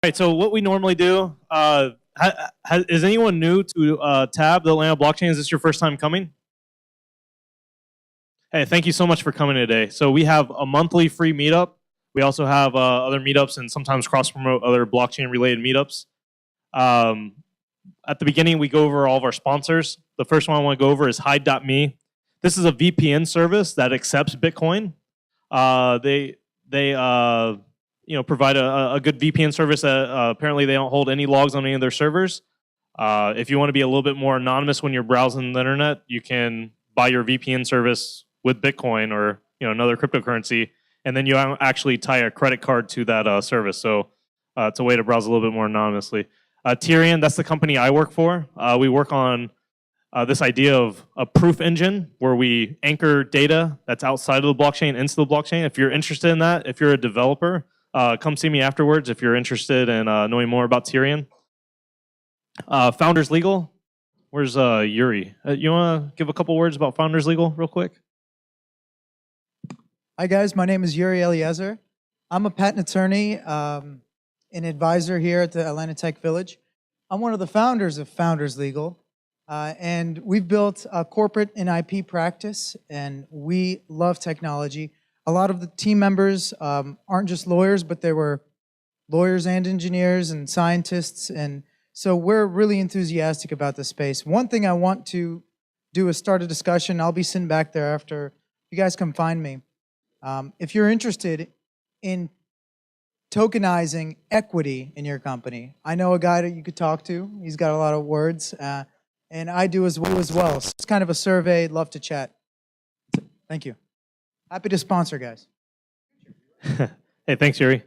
right, so what we normally do, is anyone new to TAB, the Atlanta blockchain? Is this your first time coming? Hey, thank you so much for coming today. So we have a monthly free meetup. We also have other meetups and sometimes cross-promote other blockchain-related meetups. At the beginning, we go over all of our sponsors. The first one I want to go over is Hide.me. This is a VPN service that accepts Bitcoin. They provide a good VPN service that apparently they don't hold any logs on any of their servers. If you want to be a little bit more anonymous when you're browsing the internet, you can buy your VPN service with Bitcoin or another cryptocurrency, and then you actually tie a credit card to that service. So it's a way to browse a little bit more anonymously. Tyrion, that's the company I work for. We work on this idea of a proof engine where we anchor data that's outside of the blockchain into the blockchain. If you're interested in that, if you're a developer, come see me afterwards if you're interested in knowing more about Tyrion. Founders Legal, where's Yuri? You want to give a couple words about Founders Legal real quick? Hi guys, my name is Yuri Eliezer. I'm a patent attorney, an advisor here at the Atlanta Tech Village. I'm one of the founders of Founders Legal, and we've built a corporate and IP practice, and we love technology. A lot of the team members aren't just lawyers, but they were lawyers and engineers and scientists, and so we're really enthusiastic about the space. One thing I want to do is start a discussion. I'll be sitting back there after you guys come find me. If you're interested in tokenizing equity in your company, I know a guy that you could talk to. He's got a lot of words, and I do as well. So it's kind of a survey. Love to chat. Thank you. Happy to sponsor, guys. Hey, thanks, Yuri.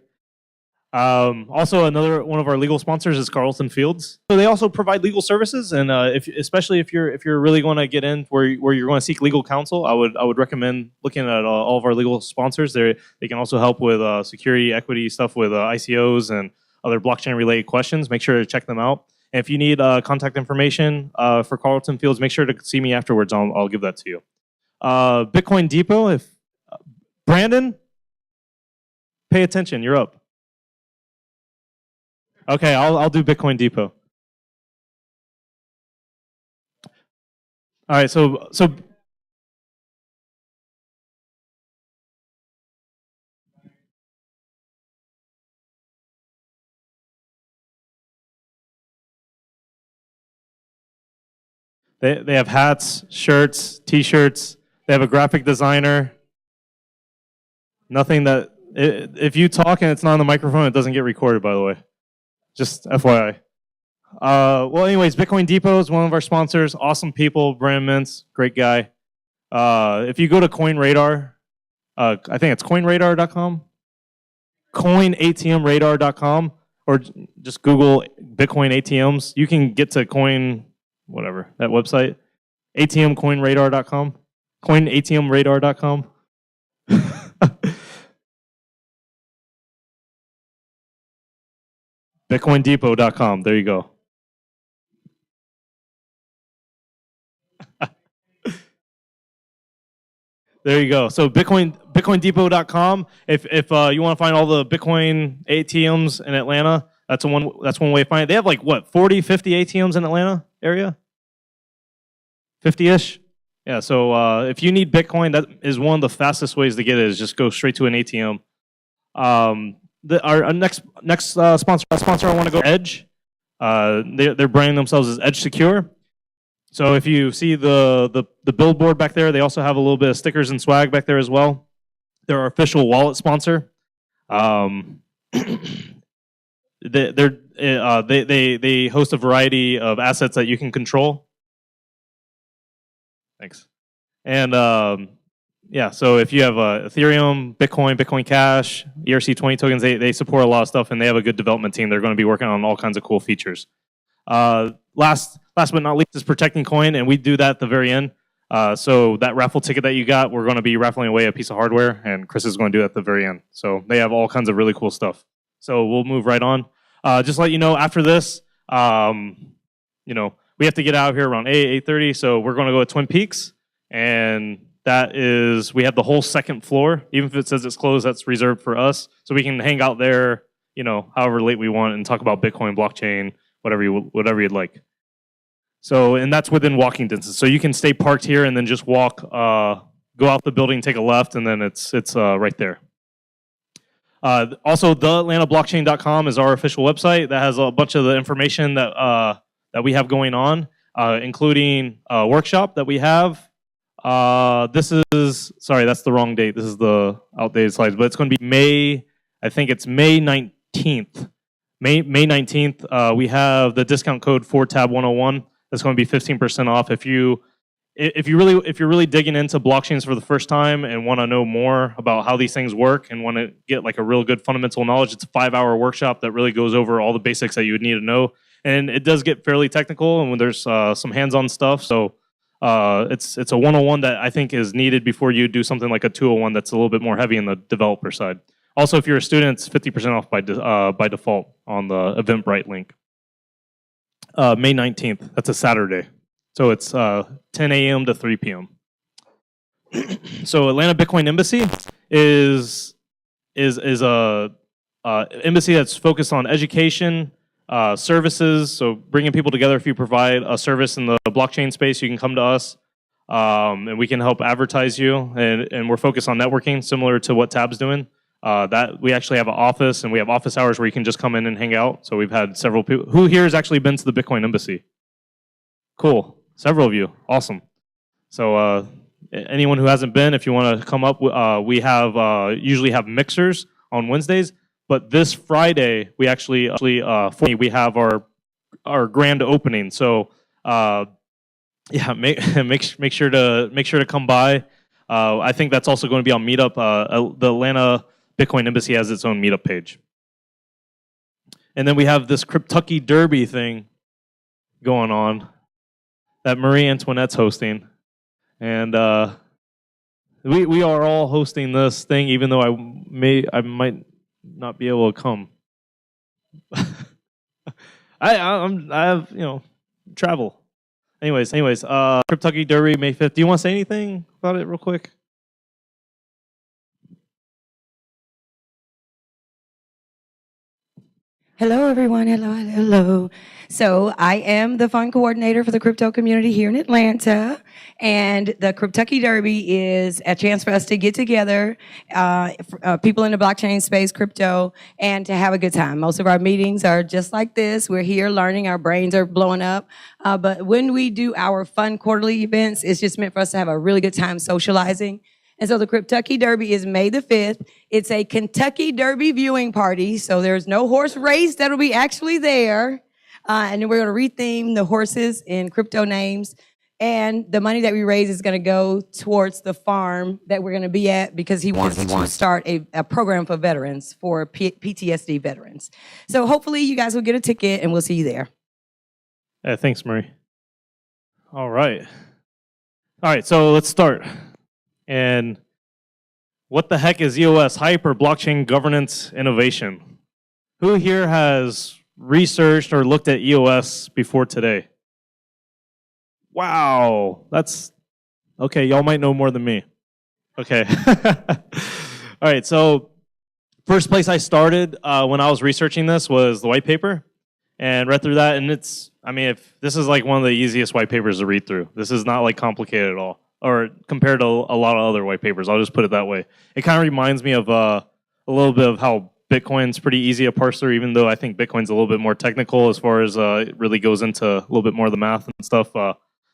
Also, another one of our legal sponsors is Carlton Fields. So they also provide legal services, and especially if you're really going to get in where you're going to seek legal counsel, I would recommend looking at all of our legal sponsors. They can also help with security, equity stuff with ICOs and other blockchain related questions. Make sure to check them out. And if you need contact information for Carlton Fields, make sure to see me afterwards. I'll give that to you. Bitcoin Depot. If Brandon, pay attention. You're up. Okay, I'll do Bitcoin Depot. All right, so they have hats, shirts, T-shirts. They have a graphic designer. Nothing that if you talk and it's not on the microphone, it doesn't get recorded. By the way. Just FYI. Well, anyways, Bitcoin Depot is one of our sponsors. Awesome people, Brandon Mintz, great guy. If you go to CoinRadar, I think it's coinradar.com, coinatmradar.com, or just Google Bitcoin ATMs. You can get to that website, atmcoinradar.com, coinatmradar.com. BitcoinDepot.com. There you go. There you go. So BitcoinDepot.com. If you want to find all the Bitcoin ATMs in Atlanta, that's one way to find it. They have like what 40, 50 ATMs in Atlanta area, 50-ish. Yeah. So if you need Bitcoin, that is one of the fastest ways to get it. Is just go straight to an ATM. Our next sponsor I want to go Edge. They're branding themselves as Edge Secure. So if you see the billboard back there, they also have a little bit of stickers and swag back there as well. They're our official wallet sponsor. They host a variety of assets that you can control. Thanks. And yeah, so if you have Ethereum, Bitcoin Cash, ERC20 tokens, they support a lot of stuff, and they have a good development team. They're going to be working on all kinds of cool features. Last but not least is Protecting Coin, and we do that at the very end. So that raffle ticket that you got, we're going to be raffling away a piece of hardware, and Chris is going to do that at the very end. So they have all kinds of really cool stuff. So we'll move right on. Just to let you know, after this, we have to get out of here around 8:30. So we're going to go to Twin Peaks, and that is, we have the whole second floor. Even if it says it's closed, that's reserved for us. So we can hang out there, however late we want and talk about Bitcoin, blockchain, whatever you'd like. So, and that's within walking distance. So you can stay parked here and then just walk, go out the building, take a left, and then it's right there. Also, theatlantablockchain.com is our official website that has a bunch of the information that we have going on, including a workshop that we have. Sorry, that's the wrong date. This is the outdated slides, but it's going to be May 19th. May 19th, we have the discount code 4tab101. That's going to be 15% off. If you're really digging into blockchains for the first time and want to know more about how these things work and want to get like a real good fundamental knowledge, it's a 5-hour workshop that really goes over all the basics that you would need to know. And it does get fairly technical, and when there's some hands-on stuff. So it's a 101 that I think is needed before you do something like a 201 that's a little bit more heavy in the developer side. Also, if you're a student, it's 50% off by default on the Eventbrite link. May 19th, that's a Saturday. So it's 10 a.m. to 3 p.m. So Atlanta Bitcoin Embassy is a embassy that's focused on education, services. So bringing people together. If you provide a service in the blockchain space, you can come to us, and we can help advertise you. And we're focused on networking, similar to what Tab's doing. That we actually have an office, and we have office hours where you can just come in and hang out. So we've had several people. Who here has actually been to the Bitcoin Embassy? Cool. Several of you. Awesome. So anyone who hasn't been, if you want to come up, we have usually have mixers on Wednesdays. But this Friday, we actually we have our grand opening. So yeah, make sure to come by. I think that's also going to be on Meetup. The Atlanta Bitcoin Embassy has its own Meetup page. And then we have this Kentucky Derby thing going on that Marie Antoinette's hosting. And we are all hosting this thing, even though I might not be able to come. I have travel. Anyways, Kentucky Derby May 5th. Do you want to say anything about it real quick? Hello, everyone. Hello. So I am the fund coordinator for the crypto community here in Atlanta. And the Kentucky Derby is a chance for us to get together, people in the blockchain space, crypto, and to have a good time. Most of our meetings are just like this. We're here learning. Our brains are blowing up. But when we do our fun quarterly events, it's just meant for us to have a really good time socializing. And so the Kentucky Derby is May the 5th. It's a Kentucky Derby viewing party, so there's no horse race that'll be actually there. And then we're going to retheme the horses in crypto names. And the money that we raise is going to go towards the farm that we're going to be at because he wants to start a program for veterans, for PTSD veterans. So hopefully you guys will get a ticket, and we'll see you there. Thanks, Marie. All right, so let's start. And what the heck is EOS, Hyper Blockchain Governance Innovation? Who here has researched or looked at EOS before today? Wow, that's okay. Y'all might know more than me. Okay. All right, so first place I started when I was researching this was the white paper, and read through that. And if this is like one of the easiest white papers to read through. This is not like complicated at all, or compared to a lot of other white papers. I'll just put it that way. It kind of reminds me of a little bit of how Bitcoin's pretty easy to parse through, even though I think Bitcoin's a little bit more technical as far as it really goes into a little bit more of the math and stuff.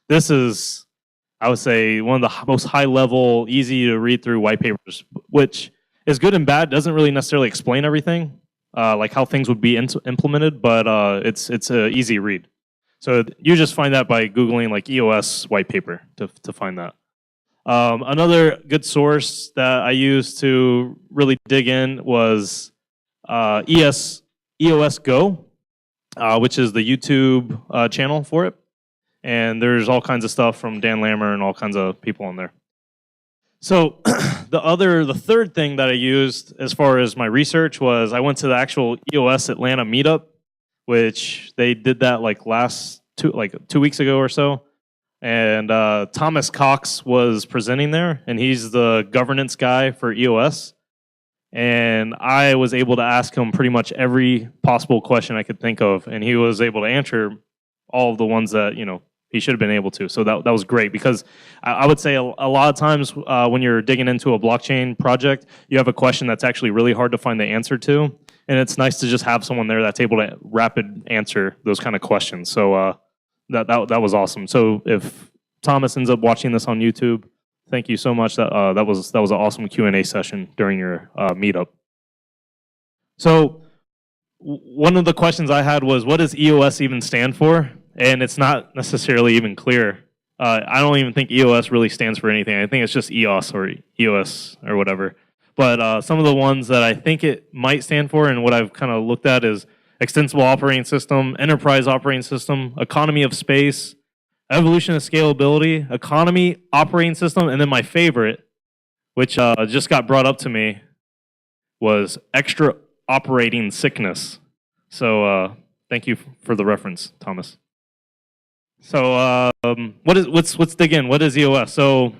This is, I would say, one of the most high-level, easy to read through white papers, which is good and bad. Doesn't really necessarily explain everything, like how things would be implemented, but it's an easy read. So you just find that by Googling like EOS white paper to find that. Another good source that I used to really dig in was EOS Go, which is the YouTube channel for it. And there's all kinds of stuff from Dan Lammer and all kinds of people on there. So the third thing that I used as far as my research was I went to the actual EOS Atlanta meetup, which they did that like 2 weeks ago or so. And Thomas Cox was presenting there, and he's the governance guy for EOS. and I was able to ask him pretty much every possible question I could think of, and he was able to answer all of the ones that he should have been able to. So that was great, because I would say a lot of times when you're digging into a blockchain project, you have a question that's actually really hard to find the answer to, and it's nice to just have someone there that's able to rapid answer those kind of questions. So that was awesome. So if Thomas ends up watching this on YouTube, thank you so much. That was an awesome Q&A session during your meetup. So one of the questions I had was, what does EOS even stand for? And it's not necessarily even clear. I don't even think EOS really stands for anything. I think it's just EOS or EOS or whatever. But some of the ones that I think it might stand for, and what I've kind of looked at, is extensible operating system, enterprise operating system, economy of space, evolution of scalability, economy operating system, and then my favorite, which just got brought up to me, was extra operating sickness. So thank you for the reference, Thomas. So let's dig in. What is EOS? So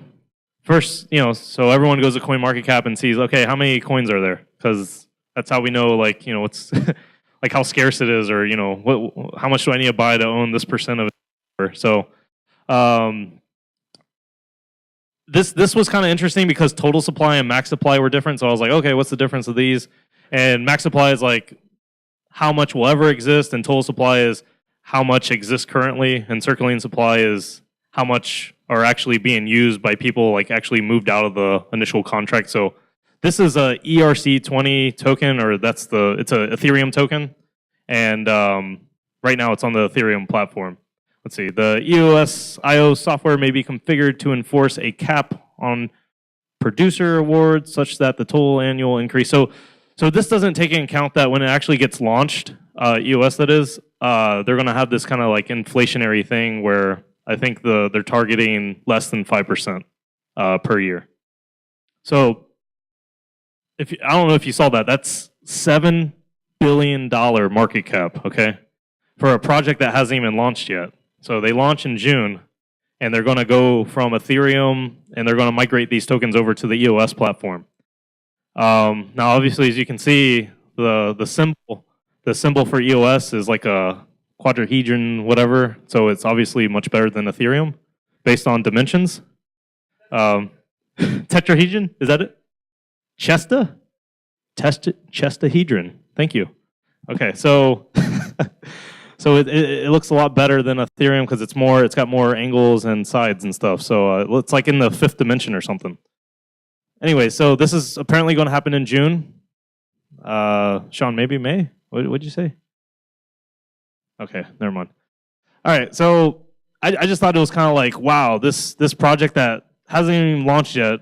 first, so everyone goes to CoinMarketCap and sees, okay, how many coins are there? Because that's how we know, what's like how scarce it is, or how much do I need to buy to own this percent of it? So this was kind of interesting because total supply and max supply were different. So I was like, okay, what's the difference of these? And max supply is like how much will ever exist, and total supply is how much exists currently, and circulating supply is how much are actually being used by people, like actually moved out of the initial contract. So this is a ERC20 token, or it's a Ethereum token, and right now it's on the Ethereum platform. Let's see. The EOS IO software may be configured to enforce a cap on producer awards such that the total annual increase. So this doesn't take into account that when it actually gets launched, EOS that is, they're going to have this kind of like inflationary thing where I think they're targeting less than 5% per year. So I don't know if you saw that. That's $7 billion market cap, okay, for a project that hasn't even launched yet. So they launch in June, and they're going to go from Ethereum, and they're going to migrate these tokens over to the EOS platform. Now, obviously, as you can see, the symbol for EOS is like a quadrahedron, whatever. So it's obviously much better than Ethereum, based on dimensions. Tetrahedron, is that it? Chestahedron. Thank you. Okay, so so it looks a lot better than Ethereum because it's got more angles and sides and stuff. So it's like in the fifth dimension or something. Anyway, so this is apparently going to happen in June. Sean, maybe May? What'd you say? Okay, never mind. All right, so I just thought it was kind of like, wow, this project that hasn't even launched yet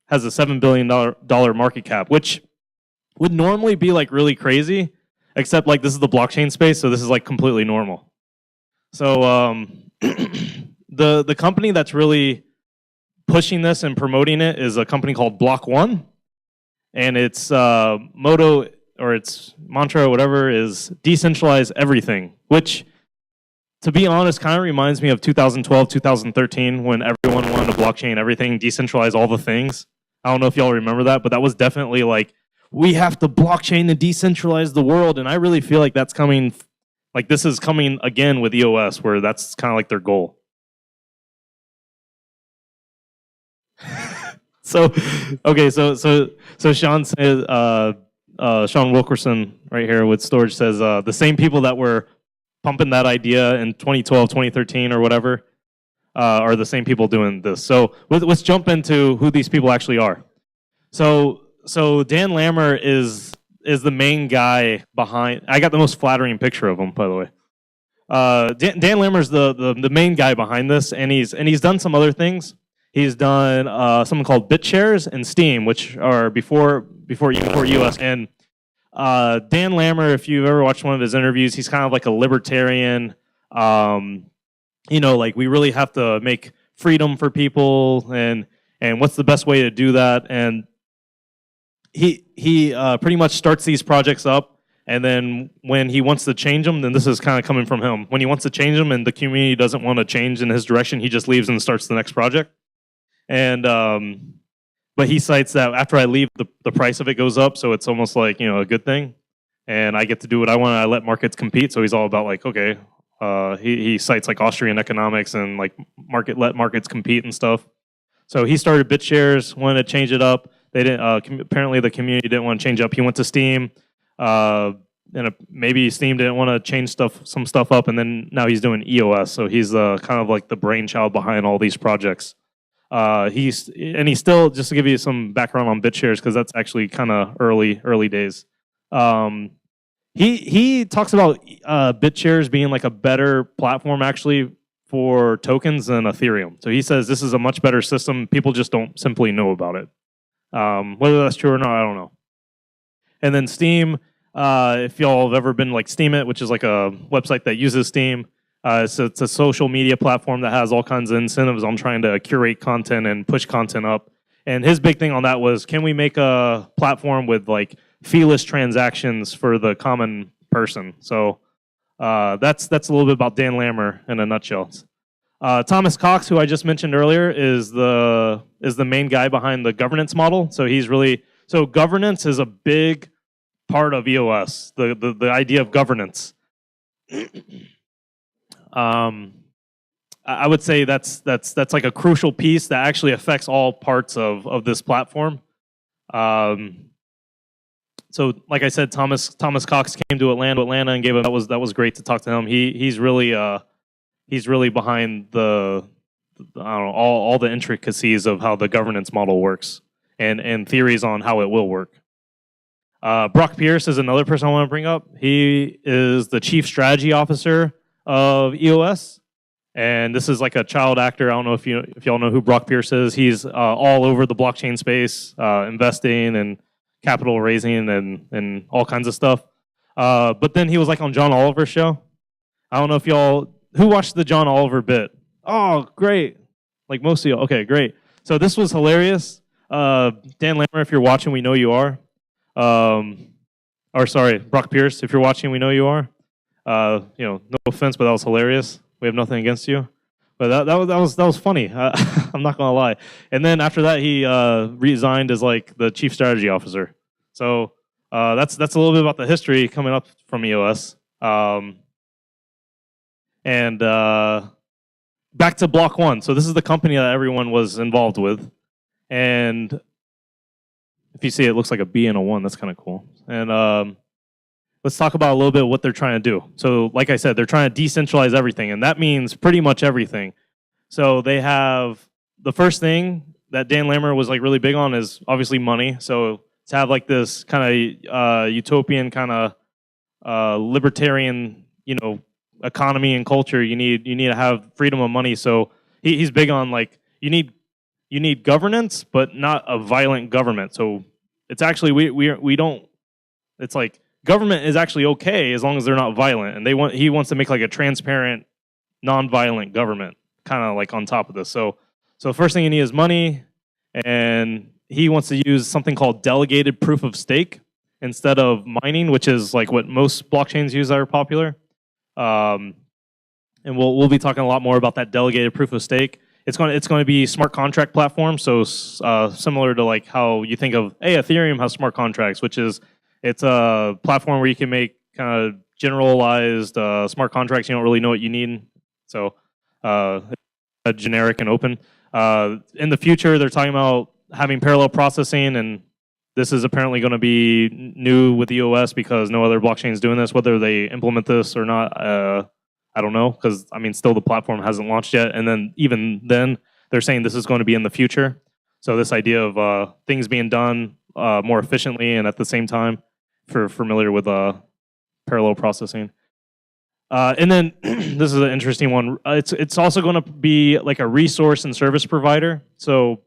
has a $7 billion market cap, which would normally be like really crazy, except like this is the blockchain space, so this is like completely normal. So the company that's really pushing this and promoting it is a company called Block One, and its motto, or its mantra or whatever, is decentralize everything, which, to be honest, kind of reminds me of 2012, 2013, when everyone wanted to blockchain everything, decentralize all the things. I don't know if y'all remember that, but that was definitely like, we have to blockchain to decentralize the world, and I really feel like that's coming, like this is coming again with EOS, where that's kind of like their goal. So Sean says, Sean Wilkerson right here with Storage says, the same people that were pumping that idea in 2012, 2013 or whatever are the same people doing this. So let's jump into who these people actually are. So Dan Lammer is the main guy behind. I got the most flattering picture of him, by the way. Dan Lammer's the main guy behind this, and he's done some other things. He's done something called BitShares and Steam, which are before EOS. And Dan Lammer, if you've ever watched one of his interviews, he's kind of like a libertarian. Like we really have to make freedom for people, and what's the best way to do that? And he pretty much starts these projects up, and then when he wants to change them, then this is kind of coming from him. When he wants to change them and the community doesn't want to change in his direction, he just leaves and starts the next project. And but he cites that after I leave, the price of it goes up, so it's almost like, a good thing, and I get to do what I want. I let markets compete. So he's all about like, okay, he cites like Austrian economics and like let markets compete and stuff. So he started BitShares, wanted to change it up. They didn't. Apparently, the community didn't want to change up. He went to Steam, and maybe Steam didn't want to change some stuff up, and then now he's doing EOS. So he's kind of like the brainchild behind all these projects. He's still, just to give you some background on BitShares, because that's actually kind of early days. He talks about BitShares being like a better platform actually for tokens than Ethereum. So he says this is a much better system. People just don't simply know about it. Whether that's true or not, I don't know. And then Steam, if y'all have ever been like Steam It, which is like a website that uses Steam, it's a social media platform that has all kinds of incentives on trying to curate content and push content up. And his big thing on that was, can we make a platform with like feeless transactions for the common person? So that's a little bit about Dan Lammer in a nutshell. Thomas Cox, who I just mentioned earlier, is the main guy behind the governance model. So governance is a big part of EOS. The idea of governance. I would say that's like a crucial piece that actually affects all parts of this platform. So like I said, Thomas Cox came to Atlanta and gave him, that was great to talk to him. He's really behind the I don't know, all the intricacies of how the governance model works and theories on how it will work. Brock Pierce is another person I want to bring up. He is the chief strategy officer of EOS, and this is like a child actor. I don't know if y'all know who Brock Pierce is. He's all over the blockchain space, investing and capital raising and all kinds of stuff. But then he was like on John Oliver's show. I don't know if who watched the John Oliver bit. Oh, great! Like most of you. Okay, great. So this was hilarious. Dan Lammer, if you're watching, we know you are. Or sorry, Brock Pierce, if you're watching, we know you are. No offense, but that was hilarious. We have nothing against you, but that was funny. I'm not gonna lie. And then after that, he resigned as like the chief strategy officer. So that's a little bit about the history coming up from EOS. And back to Block One. So this is the company that everyone was involved with, and if you see it looks like a B and a 1. That's kind of cool. And let's talk about a little bit what they're trying to do. So like I said, they're trying to decentralize everything, and that means pretty much everything. So they have the first thing that Dan Lammer was like really big on is obviously money. So to have like this kind of utopian kind of libertarian, economy and culture, you need to have freedom of money. So he's big on like you need governance, but not a violent government. So it's actually we don't. It's like government is actually okay as long as they're not violent, and he wants to make like a transparent, non-violent government, kind of like on top of this. So first thing you need is money, and he wants to use something called delegated proof of stake instead of mining, which is like what most blockchains use that are popular. And we'll be talking a lot more about that delegated proof of stake. It's going to be smart contract platform. So similar to like how you think of Ethereum has smart contracts, which is it's a platform where you can make kind of generalized smart contracts. You don't really know what you need. So generic and open. In the future, they're talking about having parallel processing, and this is apparently going to be new with EOS because no other blockchain is doing this. Whether they implement this or not, I don't know, because still the platform hasn't launched yet. And then even then, they're saying this is going to be in the future. So this idea of things being done more efficiently and at the same time, for familiar with parallel processing. And then this is an interesting one. It's also going to be like a resource and service provider. So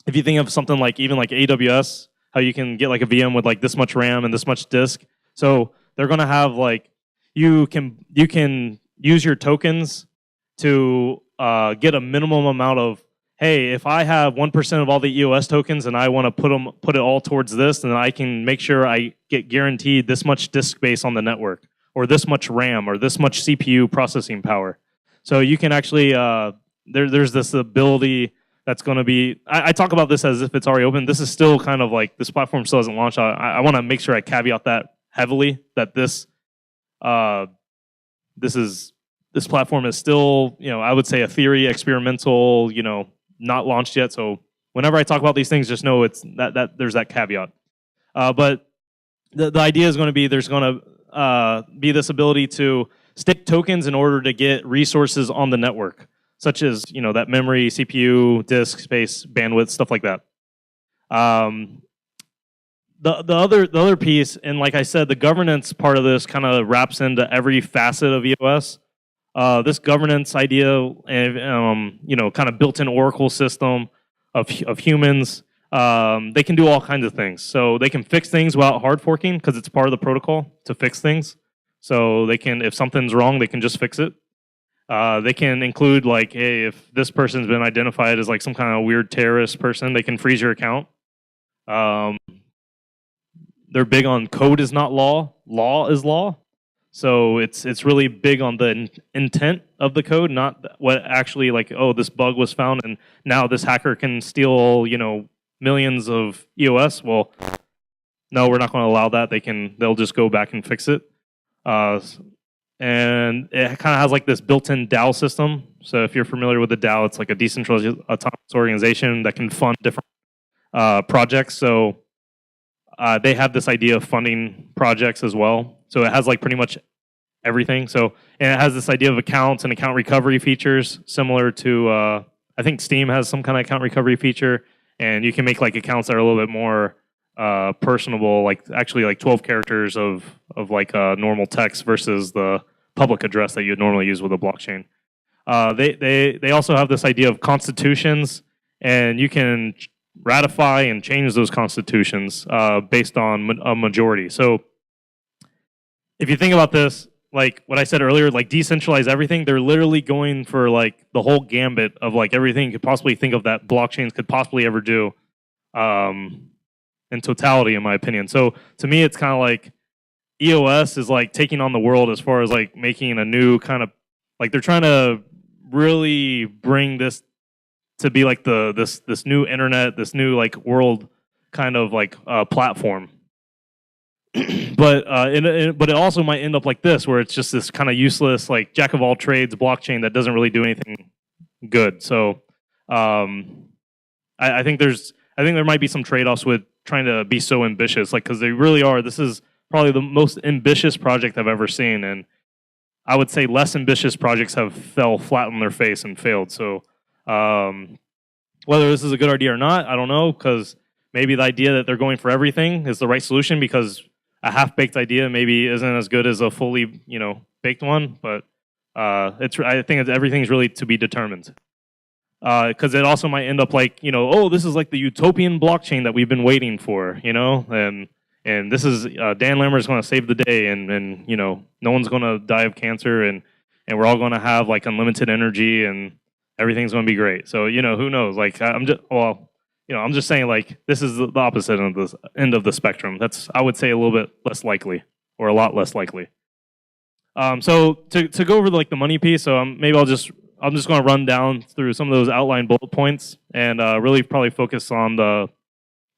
if you think of something like even like AWS, how you can get like a VM with like this much RAM and this much disk. So they're going to have like you can use your tokens to get a minimum amount of, hey, if I have 1% of all the EOS tokens and I want to put it all towards this, then I can make sure I get guaranteed this much disk space on the network, or this much RAM, or this much CPU processing power. So you can actually there's this ability that's going to be. I talk about this as if it's already open. This is still kind of like this platform still hasn't launched. I want to make sure I caveat that heavily that this platform is still, I would say a theory, experimental, not launched yet. So whenever I talk about these things, just know it's that there's that caveat. But the idea is going to be there's going to be this ability to stake tokens in order to get resources on the network, such as that memory, CPU, disk space, bandwidth, stuff like that. The other piece, and like I said, the governance part of this kind of wraps into every facet of EOS. This governance idea, and kind of built-in Oracle system of humans. They can do all kinds of things. So they can fix things without hard forking because it's part of the protocol to fix things. So they can, if something's wrong, they can just fix it. They can include like, hey, if this person's been identified as like some kind of weird terrorist person, they can freeze your account. They're big on code is not law, law is law. So it's really big on the intent of the code, not what actually like, oh, this bug was found and now this hacker can steal, millions of EOS. Well, no, we're not going to allow that. They'll just go back and fix it. And it kind of has like this built-in DAO system. So if you're familiar with the DAO, it's like a decentralized autonomous organization that can fund different projects. So they have this idea of funding projects as well. So it has like pretty much everything. So, and it has this idea of accounts and account recovery features similar to, I think Steam has some kind of account recovery feature, and you can make like accounts that are a little bit more personable, like actually like 12 characters of like normal text versus the public address that you'd normally use with a blockchain. They also have this idea of constitutions, and you can ratify and change those constitutions based on a majority. So if you think about this, like what I said earlier, like decentralize everything, they're literally going for like the whole gambit of like everything you could possibly think of that blockchains could possibly ever do in totality, in my opinion. So to me, it's kind of like EOS is like taking on the world as far as like making a new kind of, like they're trying to really bring this to be like this new internet, this new like world kind of like platform. But it also might end up like this, where it's just this kind of useless like jack of all trades blockchain that doesn't really do anything good. So I think there might be some trade-offs with trying to be so ambitious, like because they really are. This is probably the most ambitious project I've ever seen, and I would say less ambitious projects have fell flat on their face and failed. So whether this is a good idea or not, I don't know, because maybe the idea that they're going for everything is the right solution, because a half-baked idea maybe isn't as good as a fully, baked one. But I think everything's really to be determined. Because it also might end up like, oh, this is like the utopian blockchain that we've been waiting for, and this is Dan Lammert's going to save the day, and no one's going to die of cancer, and we're all going to have like unlimited energy, and everything's going to be great. So who knows? Like I'm just saying like this is the opposite of the end of the spectrum. That's, I would say, a little bit less likely, or a lot less likely. So to go over like the money piece, so maybe I'm just going to run down through some of those outline bullet points, and really probably focus on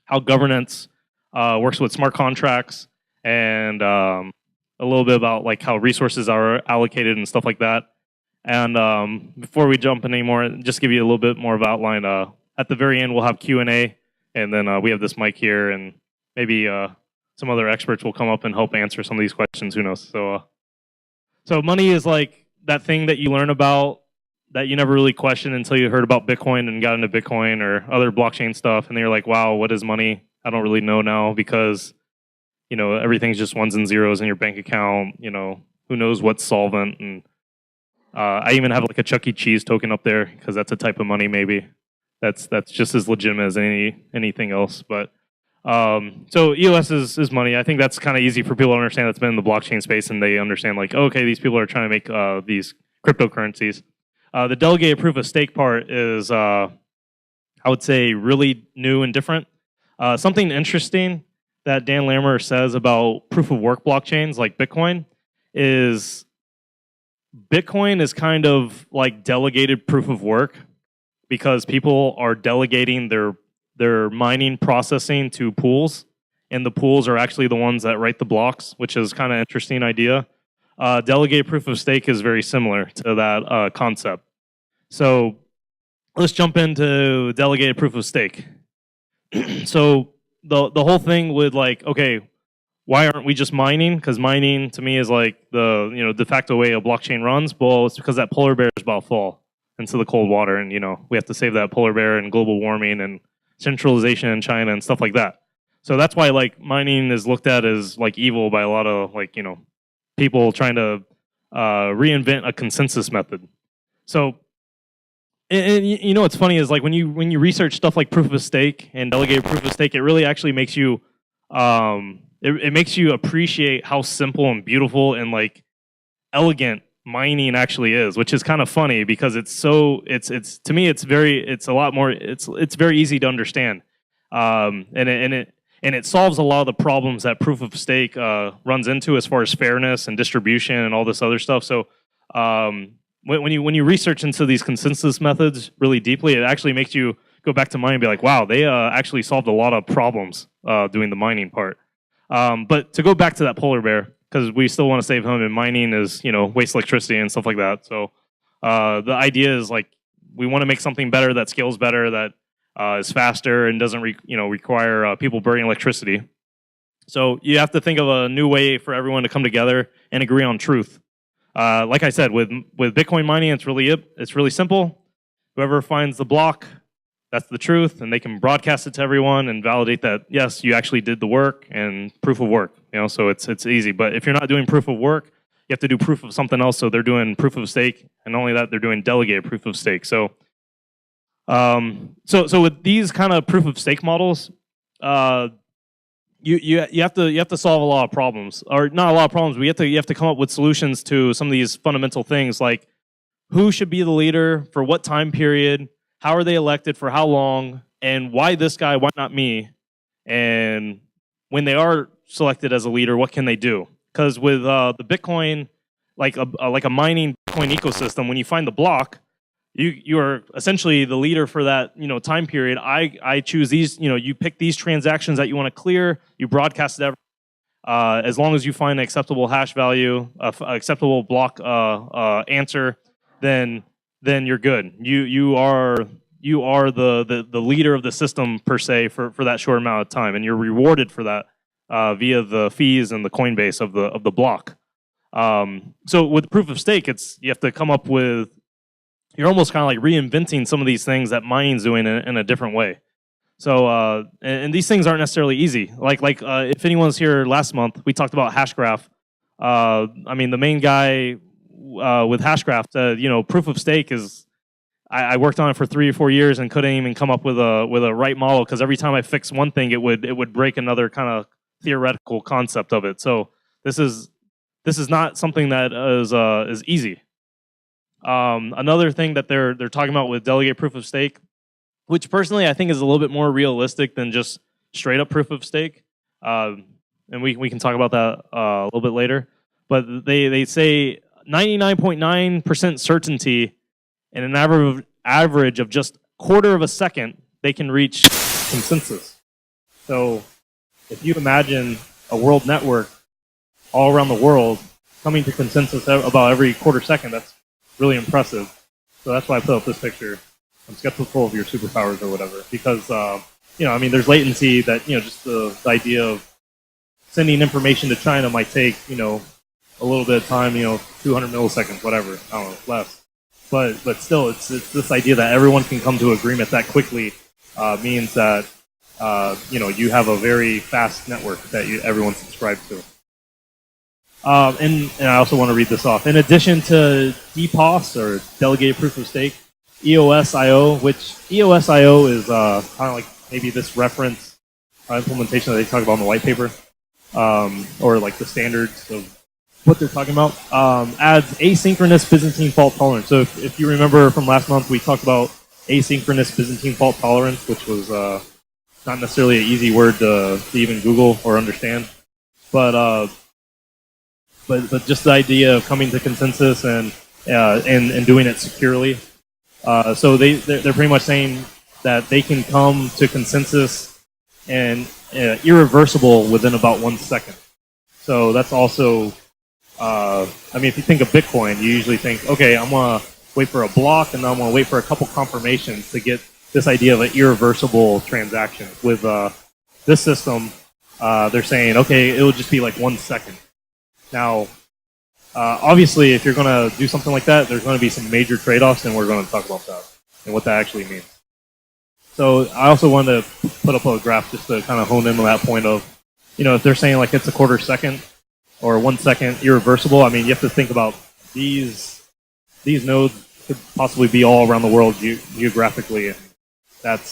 how governance works with smart contracts, and a little bit about like how resources are allocated and stuff like that. And before we jump in anymore, just give you a little bit more of outline. At the very end, we'll have Q&A, and then we have this mic here, and maybe some other experts will come up and help answer some of these questions. Who knows? So money is like that thing that you learn about that you never really questioned until you heard about Bitcoin and got into Bitcoin or other blockchain stuff, and then you're like, wow, what is money? I don't really know now, because everything's just ones and zeros in your bank account. Who knows what's solvent? And I even have like a Chuck E. Cheese token up there, because that's a type of money maybe. That's just as legitimate as anything else. But so EOS is money. I think that's kind of easy for people to understand that's been in the blockchain space, and they understand like, okay, these people are trying to make these cryptocurrencies. The delegated proof of stake part is, I would say, really new and different. Something interesting that Dan Lammer says about proof of work blockchains like Bitcoin is kind of like delegated proof of work. because people are delegating their mining processing to pools, and the pools are actually the ones that write the blocks, which is kind of interesting idea. Delegated proof of stake is very similar to that concept. So let's jump into delegated proof of stake. So the whole thing with like, okay, why aren't we just mining? Because mining to me is like the de facto way a blockchain runs. Well, it's because that polar bear is about to fall into the cold water, and we have to save that polar bear and global warming and centralization in China and stuff like that. So that's why like mining is looked at as like evil by a lot of like people trying to reinvent a consensus method. So, and what's funny is like when you research stuff like proof of stake and delegated proof of stake, it really actually makes you it makes you appreciate how simple and beautiful and like elegant mining actually is, which is kind of funny because it's to me it's a lot more it's very easy to understand, and it solves a lot of the problems that proof of stake runs into as far as fairness and distribution and all this other stuff. So when you research into these consensus methods really deeply, it actually makes you go back to mining and be like, wow, they actually solved a lot of problems doing the mining part. But to go back to that polar bear, because we still want to save him, and mining is waste electricity and stuff like that. So the idea is like we want to make something better that scales better, that is faster and doesn't require people burning electricity. So you have to think of a new way for everyone to come together and agree on truth. Like I said, with Bitcoin mining, it's really simple. Whoever finds the block, that's the truth, and they can broadcast it to everyone and validate that yes, you actually did the work and proof of work. So it's easy. But if you're not doing proof of work, you have to do proof of something else. So they're doing proof of stake, and not only that, they're doing delegated proof of stake. So so with these kind of proof of stake models, you have to solve a lot of problems, or not a lot of problems. You have to come up with solutions to some of these fundamental things, like who should be the leader for what time period, how are they elected for how long, and why this guy, why not me, and when they are selected as a leader, what can they do? Because with the Bitcoin, like a mining Bitcoin ecosystem, when you find the block, you are essentially the leader for that time period. I choose these, you pick these transactions that you want to clear, you broadcast it as long as you find an acceptable hash value, acceptable block answer, then you're good. You are the leader of the system per se for that short amount of time, and you're rewarded for that via the fees and the Coinbase of the block. So with proof of stake, you have to come up with, you're almost kind of like reinventing some of these things that mining's doing in a different way. So and these things aren't necessarily easy. Like if anyone's here last month, we talked about Hashgraph. I mean, the main guy with Hashgraph said, proof of stake is. I worked on it for 3 or 4 years and couldn't even come up with a right model, because every time I fixed one thing, it would break another kind of theoretical concept of it. So this is not something that is easy. Another thing that they're talking about with delegated proof of stake, which personally I think is a little bit more realistic than just straight up proof of stake, and we can talk about that a little bit later. But they say 99.9% certainty, and an average of just quarter of a second, they can reach consensus. So if you imagine a world network all around the world coming to consensus about every quarter second, that's really impressive. So that's why I put up this picture. I'm skeptical of your superpowers or whatever, because I mean, there's latency that just the idea of sending information to China might take a little bit of time, 200 milliseconds, whatever, I don't know, less. But still, it's this idea that everyone can come to agreement that quickly means that you have a very fast network that everyone subscribes to. And I also want to read this off. In addition to DPoS, or delegated proof of stake, EOS.io, which EOS.io is kind of like maybe this reference implementation that they talk about in the white paper, or like the standards of what they're talking about, adds asynchronous Byzantine fault tolerance. So if you remember from last month, we talked about asynchronous Byzantine fault tolerance, which was not necessarily an easy word to even Google or understand, but just the idea of coming to consensus and doing it securely. So they're pretty much saying that they can come to consensus and irreversible within about 1 second. So that's also, I mean, if you think of Bitcoin, you usually think, okay, I'm gonna wait for a block and then I'm gonna wait for a couple confirmations to get this idea of an irreversible transaction. With this system, they're saying, okay, it'll just be like 1 second. Now, obviously, if you're going to do something like that, there's going to be some major trade-offs, and we're going to talk about that and what that actually means. So I also wanted to put up a graph just to kind of hone in on that point of, you know, if they're saying like it's a quarter second or 1 second irreversible, I mean, you have to think about these nodes could possibly be all around the world geographically, and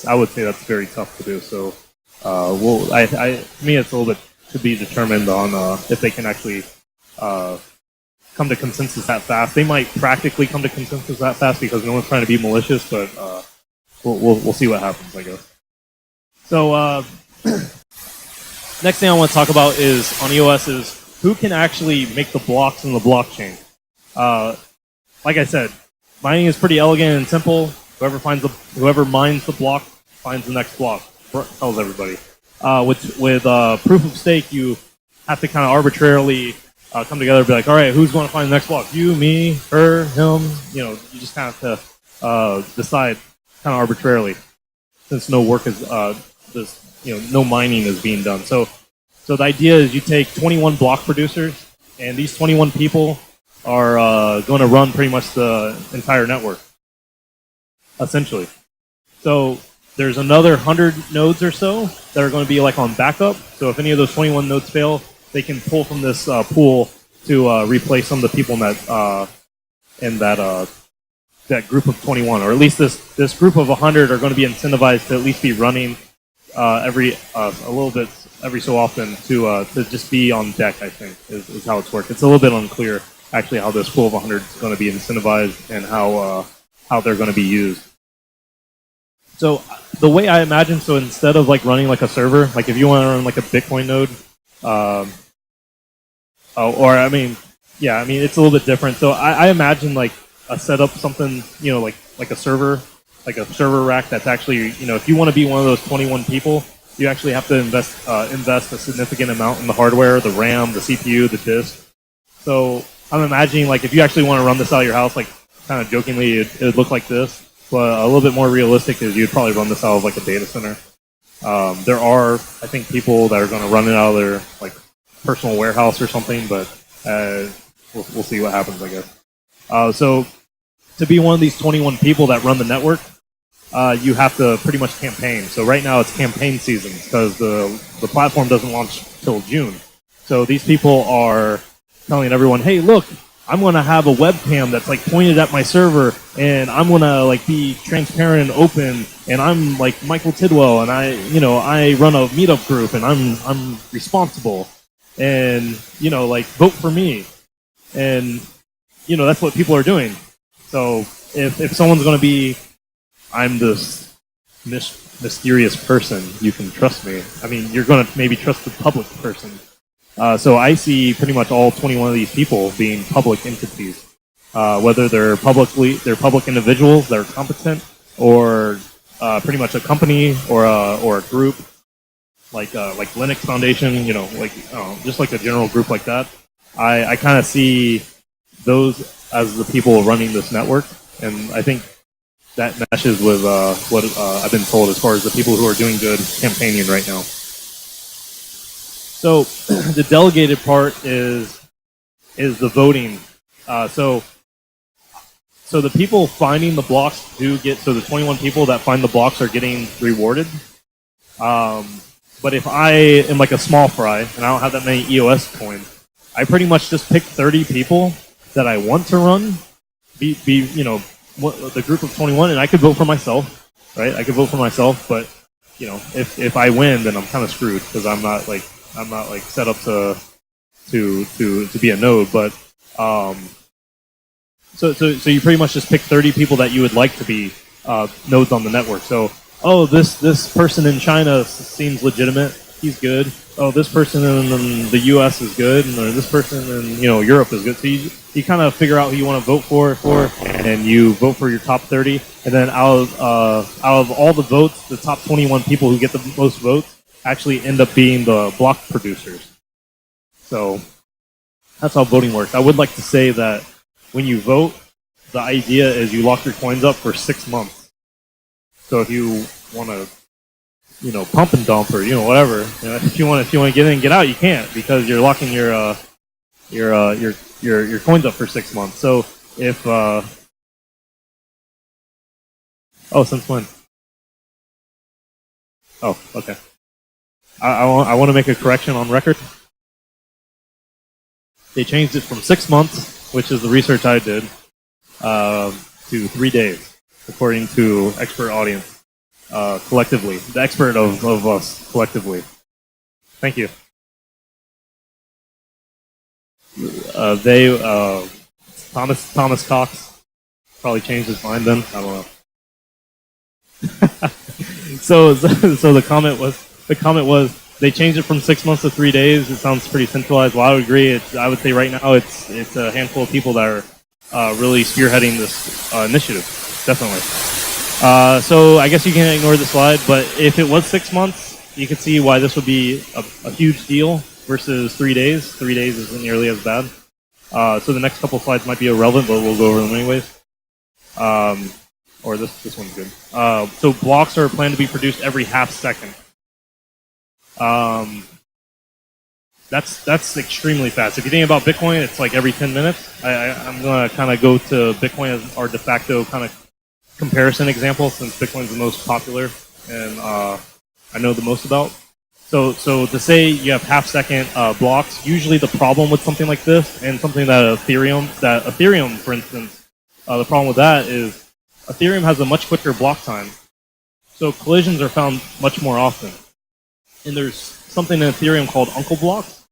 I would say that's very tough to do. So, to me, it's a little bit to be determined on if they can actually come to consensus that fast. They might practically come to consensus that fast because no one's trying to be malicious, but we'll see what happens, I guess. So next thing I want to talk about is on EOS is who can actually make the blocks in the blockchain. Like I said, mining is pretty elegant and simple. Whoever mines the block finds the next block. Tells everybody. With proof of stake, you have to kind of arbitrarily come together and be like, all right, who's going to find the next block? You, me, her, him. You know, you just kind of have to decide kind of arbitrarily, since no work is no mining is being done. So the idea is you take 21 block producers, and these 21 people are going to run pretty much the entire network, essentially. So there's another 100 nodes or so that are going to be like on backup. So if any of those 21 nodes fail, they can pull from this pool to replace some of the people in that group of 21, or at least this group of 100 are going to be incentivized to at least be running a little bit every so often to just be on deck. I think is how it's worked. It's a little bit unclear actually how this pool of 100 is going to be incentivized and how they're going to be used. So the way I imagine, so instead of like running like a server, like if you want to run like a Bitcoin node, it's a little bit different. So I imagine like a setup, something, you know, like a server rack that's actually, you know, if you want to be one of those 21 people, you actually have to invest a significant amount in the hardware, the RAM, the CPU, the disk. So I'm imagining like if you actually want to run this out of your house, like kind of jokingly, it would look like this. But a little bit more realistic is you'd probably run this out of like a data center. There are, I think, people that are going to run it out of their like personal warehouse or something, but we'll see what happens, I guess. So to be one of these 21 people that run the network, you have to pretty much campaign. So right now it's campaign season because the platform doesn't launch till June. So these people are telling everyone, hey, look, I'm going to have a webcam that's like pointed at my server, and I'm going to like be transparent and open, and I'm like Michael Tidwell, and I run a Meetup group, and I'm responsible, and like vote for me, and that's what people are doing. So if someone's going to be, I'm this mysterious person, you can trust me. I mean, you're going to maybe trust the public person. So I see pretty much all 21 of these people being public entities, whether they're public individuals that are competent, or pretty much a company or a group like Linux Foundation, just like a general group like that. I kind of see those as the people running this network, and I think that meshes with what I've been told as far as the people who are doing good campaigning right now. So the delegated part is the voting. So the people finding the blocks do get, so the 21 people that find the blocks are getting rewarded. But if I am like a small fry and I don't have that many EOS coins, I pretty much just pick 30 people that I want to run, be the group of 21, and I could vote for myself, right? I could vote for myself, but if I win, then I'm kind of screwed because I'm not like set up to be a node, but so you pretty much just pick 30 people that you would like to be nodes on the network. So this person in China seems legitimate, he's good. Oh, this person in the US is good, and this person in Europe is good. So you kind of figure out who you want to vote for, and you vote for your top 30, and then out of all the votes, the top 21 people who get the most votes actually end up being the block producers. So that's how voting works. I would like to say that when you vote, the idea is you lock your coins up for 6 months. So if you want to, pump and dump or whatever, if you want to get in and get out, you can't because you're locking your coins up for 6 months. So if since when? Oh, okay. I want to make a correction on record. They changed it from 6 months, which is the research I did, to 3 days, according to expert audience, collectively. The expert of us collectively. Thank you. Thomas Cox probably changed his mind then. I don't know. So the comment was they changed it from 6 months to 3 days. It sounds pretty centralized. Well, I would agree. I would say right now it's a handful of people that are really spearheading this initiative. Definitely. So I guess you can ignore the slide, but if it was 6 months, you could see why this would be a huge deal versus 3 days. 3 days isn't nearly as bad. So the next couple slides might be irrelevant, but we'll go over them anyways. Or this one's good. So blocks are planned to be produced every half second. That's extremely fast. If you think about Bitcoin, it's like every 10 minutes. I'm going to kind of go to Bitcoin as our de facto kind of comparison example since Bitcoin's the most popular and I know the most about. So to say you have half second blocks, usually the problem with something like this and something that Ethereum, for instance, the problem with that is Ethereum has a much quicker block time. So collisions are found much more often. And there's something in Ethereum called uncle blocks,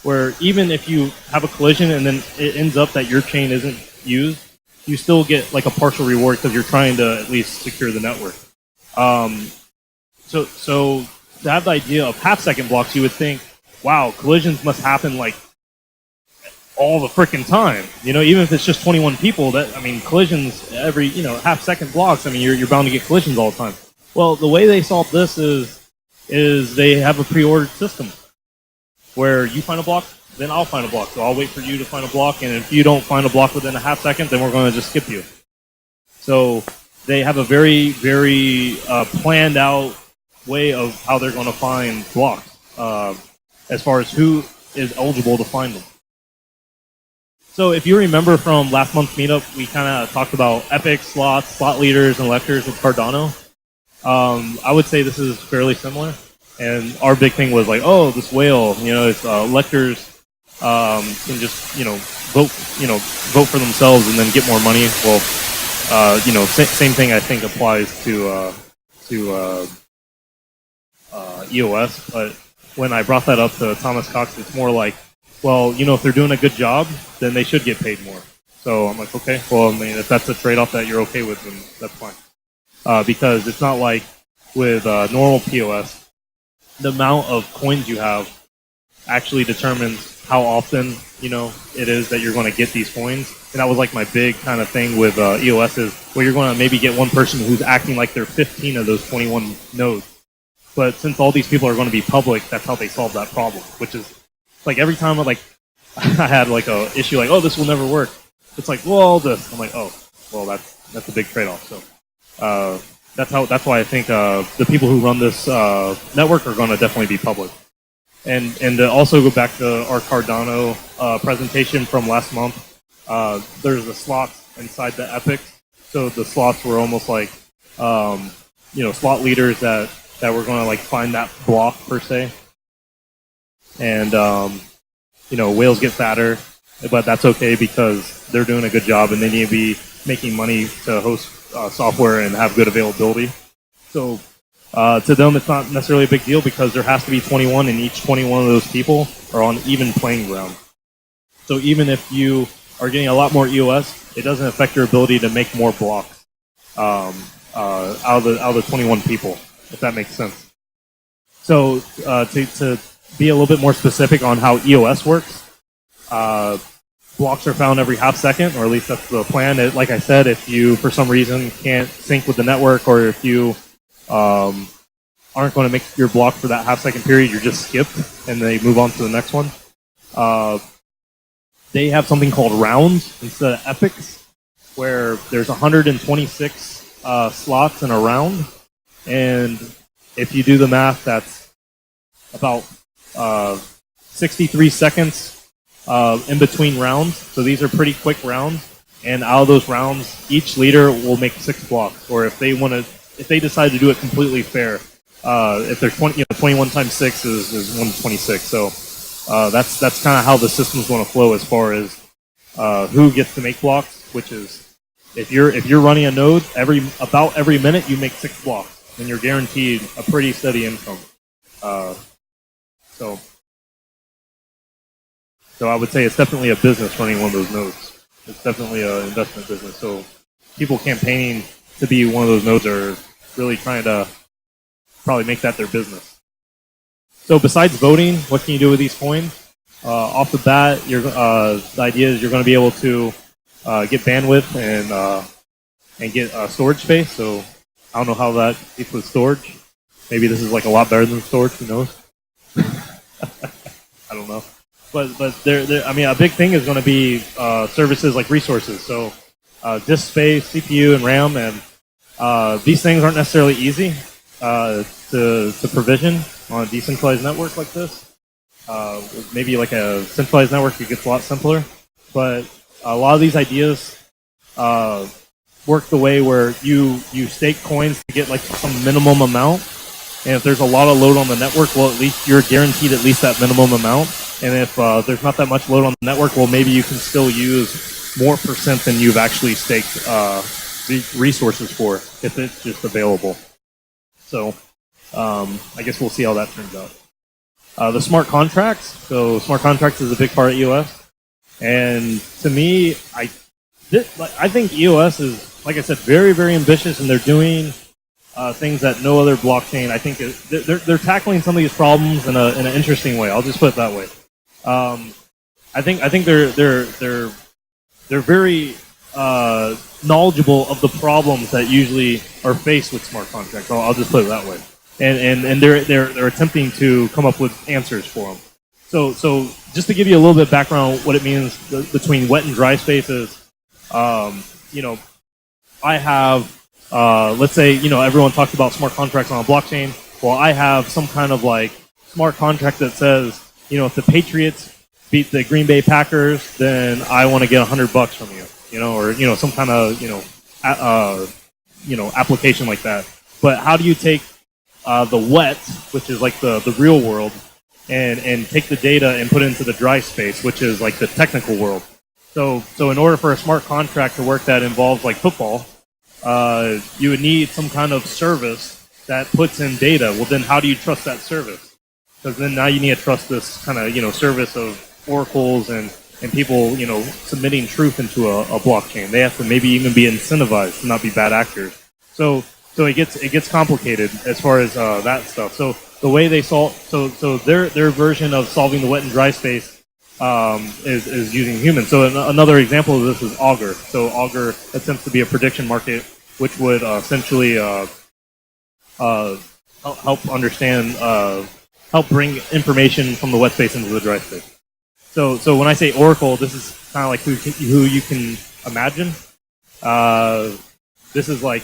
where even if you have a collision and then it ends up that your chain isn't used, you still get like a partial reward because you're trying to at least secure the network. So to have the idea of half-second blocks, you would think, wow, collisions must happen like all the freaking time. Even if it's just 21 people, collisions every, half-second blocks, you're bound to get collisions all the time. Well, the way they solve this is they have a pre-ordered system where you find a block, then I'll find a block. So I'll wait for you to find a block, and if you don't find a block within a half second, then we're going to just skip you. So they have a very, very planned out way of how they're going to find blocks as far as who is eligible to find them. So if you remember from last month's meetup, we kind of talked about epics, slots, slot leaders, and electors with Cardano. I would say this is fairly similar. And our big thing was like, oh, this whale, it's electors can just, vote for themselves and then get more money. Well, same thing I think applies to EOS. But when I brought that up to Thomas Cox, it's more like, well, if they're doing a good job, then they should get paid more. So I'm like, okay, well, if that's a trade-off that you're okay with, then that's fine. Because it's not like with normal POS, the amount of coins you have actually determines how often, it is that you're going to get these coins. And that was like my big kind of thing with EOS is, well, you're going to maybe get one person who's acting like they're 15 of those 21 nodes. But since all these people are going to be public, that's how they solve that problem, which is like every time I had like a issue like, oh, this will never work. It's like, well, this. I'm like, oh, well, that's a big trade-off. So that's why I think the people who run this network are going to definitely be public. And to also go back to our Cardano presentation from last month, there's the slots inside the epics. So the slots were almost like slot leaders that were going to like find that block per se. And whales get fatter, but that's okay because they're doing a good job and they need to be making money to host software and have good availability. So to them, it's not necessarily a big deal because there has to be 21, and each 21 of those people are on even playing ground. So even if you are getting a lot more EOS, it doesn't affect your ability to make more blocks out of the 21 people, if that makes sense. So to be a little bit more specific on how EOS works, blocks are found every half second, or at least that's the plan. Like I said, if you for some reason can't sync with the network, or if you aren't going to make your block for that half second period, you're just skipped and they move on to the next one. They have something called rounds instead of epics, where there's 126 slots in a round, and if you do the math, that's about 63 seconds in between rounds. So these are pretty quick rounds, and out of those rounds, each leader will make 6 blocks. Or if they decide to do it completely fair, if they're 21 times 6 is 126. So that's kind of how the system's going to flow as far as who gets to make blocks. Which is, if you're running a node, about every minute you make 6 blocks, and you're guaranteed a pretty steady income. So I would say it's definitely a business running one of those nodes. It's definitely an investment business. So people campaigning to be one of those nodes are really trying to probably make that their business. So besides voting, what can you do with these coins? Off the bat, the idea is you're going to be able to get bandwidth and get storage space. So I don't know how that gets with storage. Maybe this is like a lot better than storage. Who knows? I don't know. But I mean, a big thing is going to be services like resources. So disk space, CPU, and RAM, and these things aren't necessarily easy to provision on a decentralized network like this. Maybe like a centralized network, it gets a lot simpler. But a lot of these ideas work the way where you stake coins to get like some minimum amount. And if there's a lot of load on the network, well, at least you're guaranteed at least that minimum amount. And if there's not that much load on the network, well, maybe you can still use more percent than you've actually staked resources for, if it's just available. So I guess we'll see how that turns out. The smart contracts. So smart contracts is a big part of EOS. And to me, I think EOS is, like I said, very, very ambitious, and they're doing things that no other blockchain. I think they're tackling some of these problems in an interesting way. I'll just put it that way. I think they're very knowledgeable of the problems that usually are faced with smart contracts. I'll just put it that way. And they're attempting to come up with answers for them. So just to give you a little bit of background, what it means between wet and dry spaces. I have. Let's say, everyone talks about smart contracts on a blockchain. Well, I have some kind of like smart contract that says, if the Patriots beat the Green Bay Packers, then I want to get $100 from you, or, some kind of, application like that. But how do you take the wet, which is like the real world, and take the data and put it into the dry space, which is like the technical world? So in order for a smart contract to work that involves like football, you would need some kind of service that puts in data. Well, then how do you trust that service? Because then now you need to trust this kind of, service of oracles and people, submitting truth into a blockchain. They have to maybe even be incentivized to not be bad actors. So it gets complicated as far as that stuff. So the way they solve, so their version of solving the wet and dry space is using humans. So another example of this is Augur. So Augur attempts to be a prediction market, which would essentially help understand, help bring information from the wet space into the dry space. So when I say Oracle, this is kind of like who you can imagine. This is like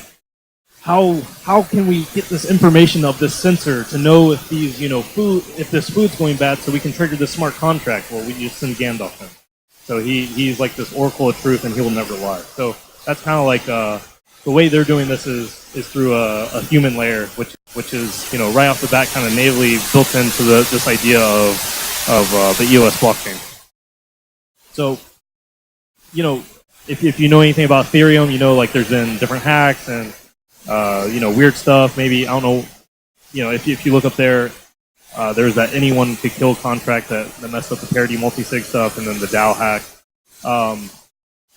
how can we get this information of this sensor to know if these if this food's going bad, so we can trigger this smart contract? Well, we just send Gandalf in. So he's like this oracle of truth, and he will never lie. So that's kind of like the way they're doing this is through a human layer, which is right off the bat kind of natively built into this idea of the EOS blockchain. So if you know anything about Ethereum, like there's been different hacks and weird stuff. Maybe I don't know. If you look up there, there's that anyone could kill contract that messed up the parity multisig stuff, and then the DAO hack.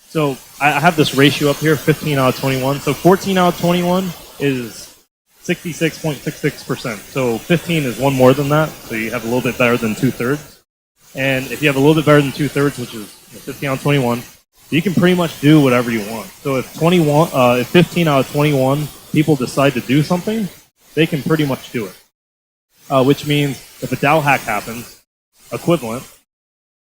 So I have this ratio up here, 15 out of 21. So 14 out of 21 is 66.66%. So 15 is one more than that. So you have a little bit better than 2/3. And if you have a little bit better than 2/3, which is 15 out of 21. You can pretty much do whatever you want. So if 15 out of 21 people decide to do something, they can pretty much do it. Which means if a DAO hack happens, equivalent,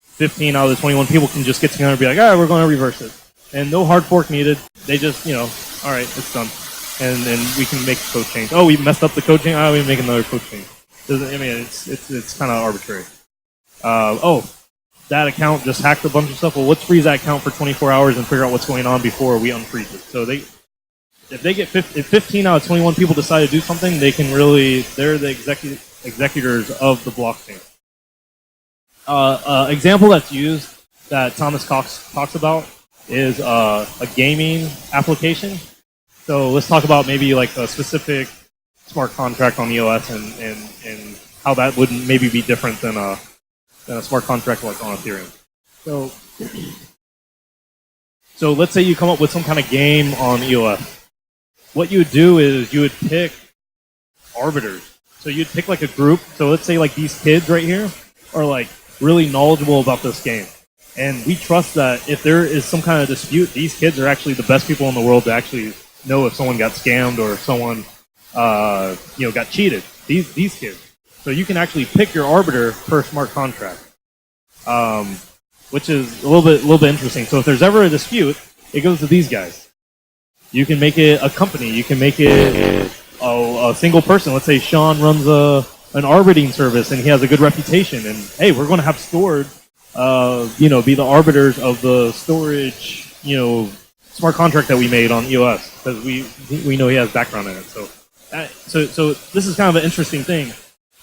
15 out of the 21 people can just get together and be like, all right, we're going to reverse it. And no hard fork needed. They just, all right, it's done. And we can make a code change. Oh, we messed up the code change. Oh, we make another code change. It's kind of arbitrary. That account just hacked a bunch of stuff. Well, let's freeze that account for 24 hours and figure out what's going on before we unfreeze it. So if 15 out of 21 people decide to do something, they're the executors of the blockchain. Example that's used that Thomas Cox talks about is a gaming application. So let's talk about maybe like a specific smart contract on EOS and how that would maybe be different than a smart contract like on Ethereum. So let's say you come up with some kind of game on EOS. What you would do is you would pick arbiters. So you'd pick like a group. So let's say like these kids right here are like really knowledgeable about this game. And we trust that if there is some kind of dispute, these kids are actually the best people in the world to actually know if someone got scammed or someone got cheated. These kids. So you can actually pick your arbiter per smart contract, which is a little bit interesting. So if there's ever a dispute, it goes to these guys. You can make it a company. You can make it a single person. Let's say Sean runs an arbitrating service and he has a good reputation. And hey, we're going to have Stored, be the arbiters of the storage, smart contract that we made on EOS because we know he has background in it. So this is kind of an interesting thing.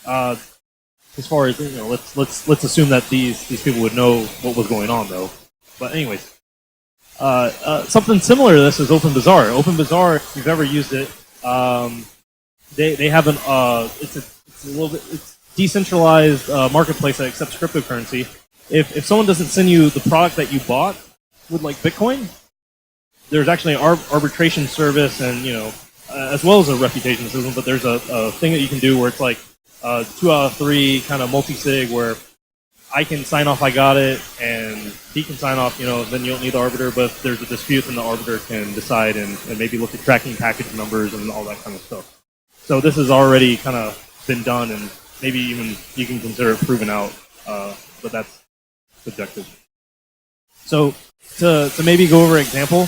As far as let's assume that these people would know what was going on though. But anyways, something similar to this is OpenBazaar. OpenBazaar, if you've ever used it, they have it's decentralized marketplace that accepts cryptocurrency. If someone doesn't send you the product that you bought with like Bitcoin, there's actually an arbitration service and as well as a reputation system. But there's a thing that you can do where it's like 2 out of 3 kind of multi-sig where I can sign off I got it and he can sign off, then you don't need the arbiter, but if there's a dispute then the arbiter can decide and maybe look at tracking package numbers and all that kind of stuff. So this has already kind of been done and maybe even you can consider it proven out, but that's subjective. So to maybe go over an example,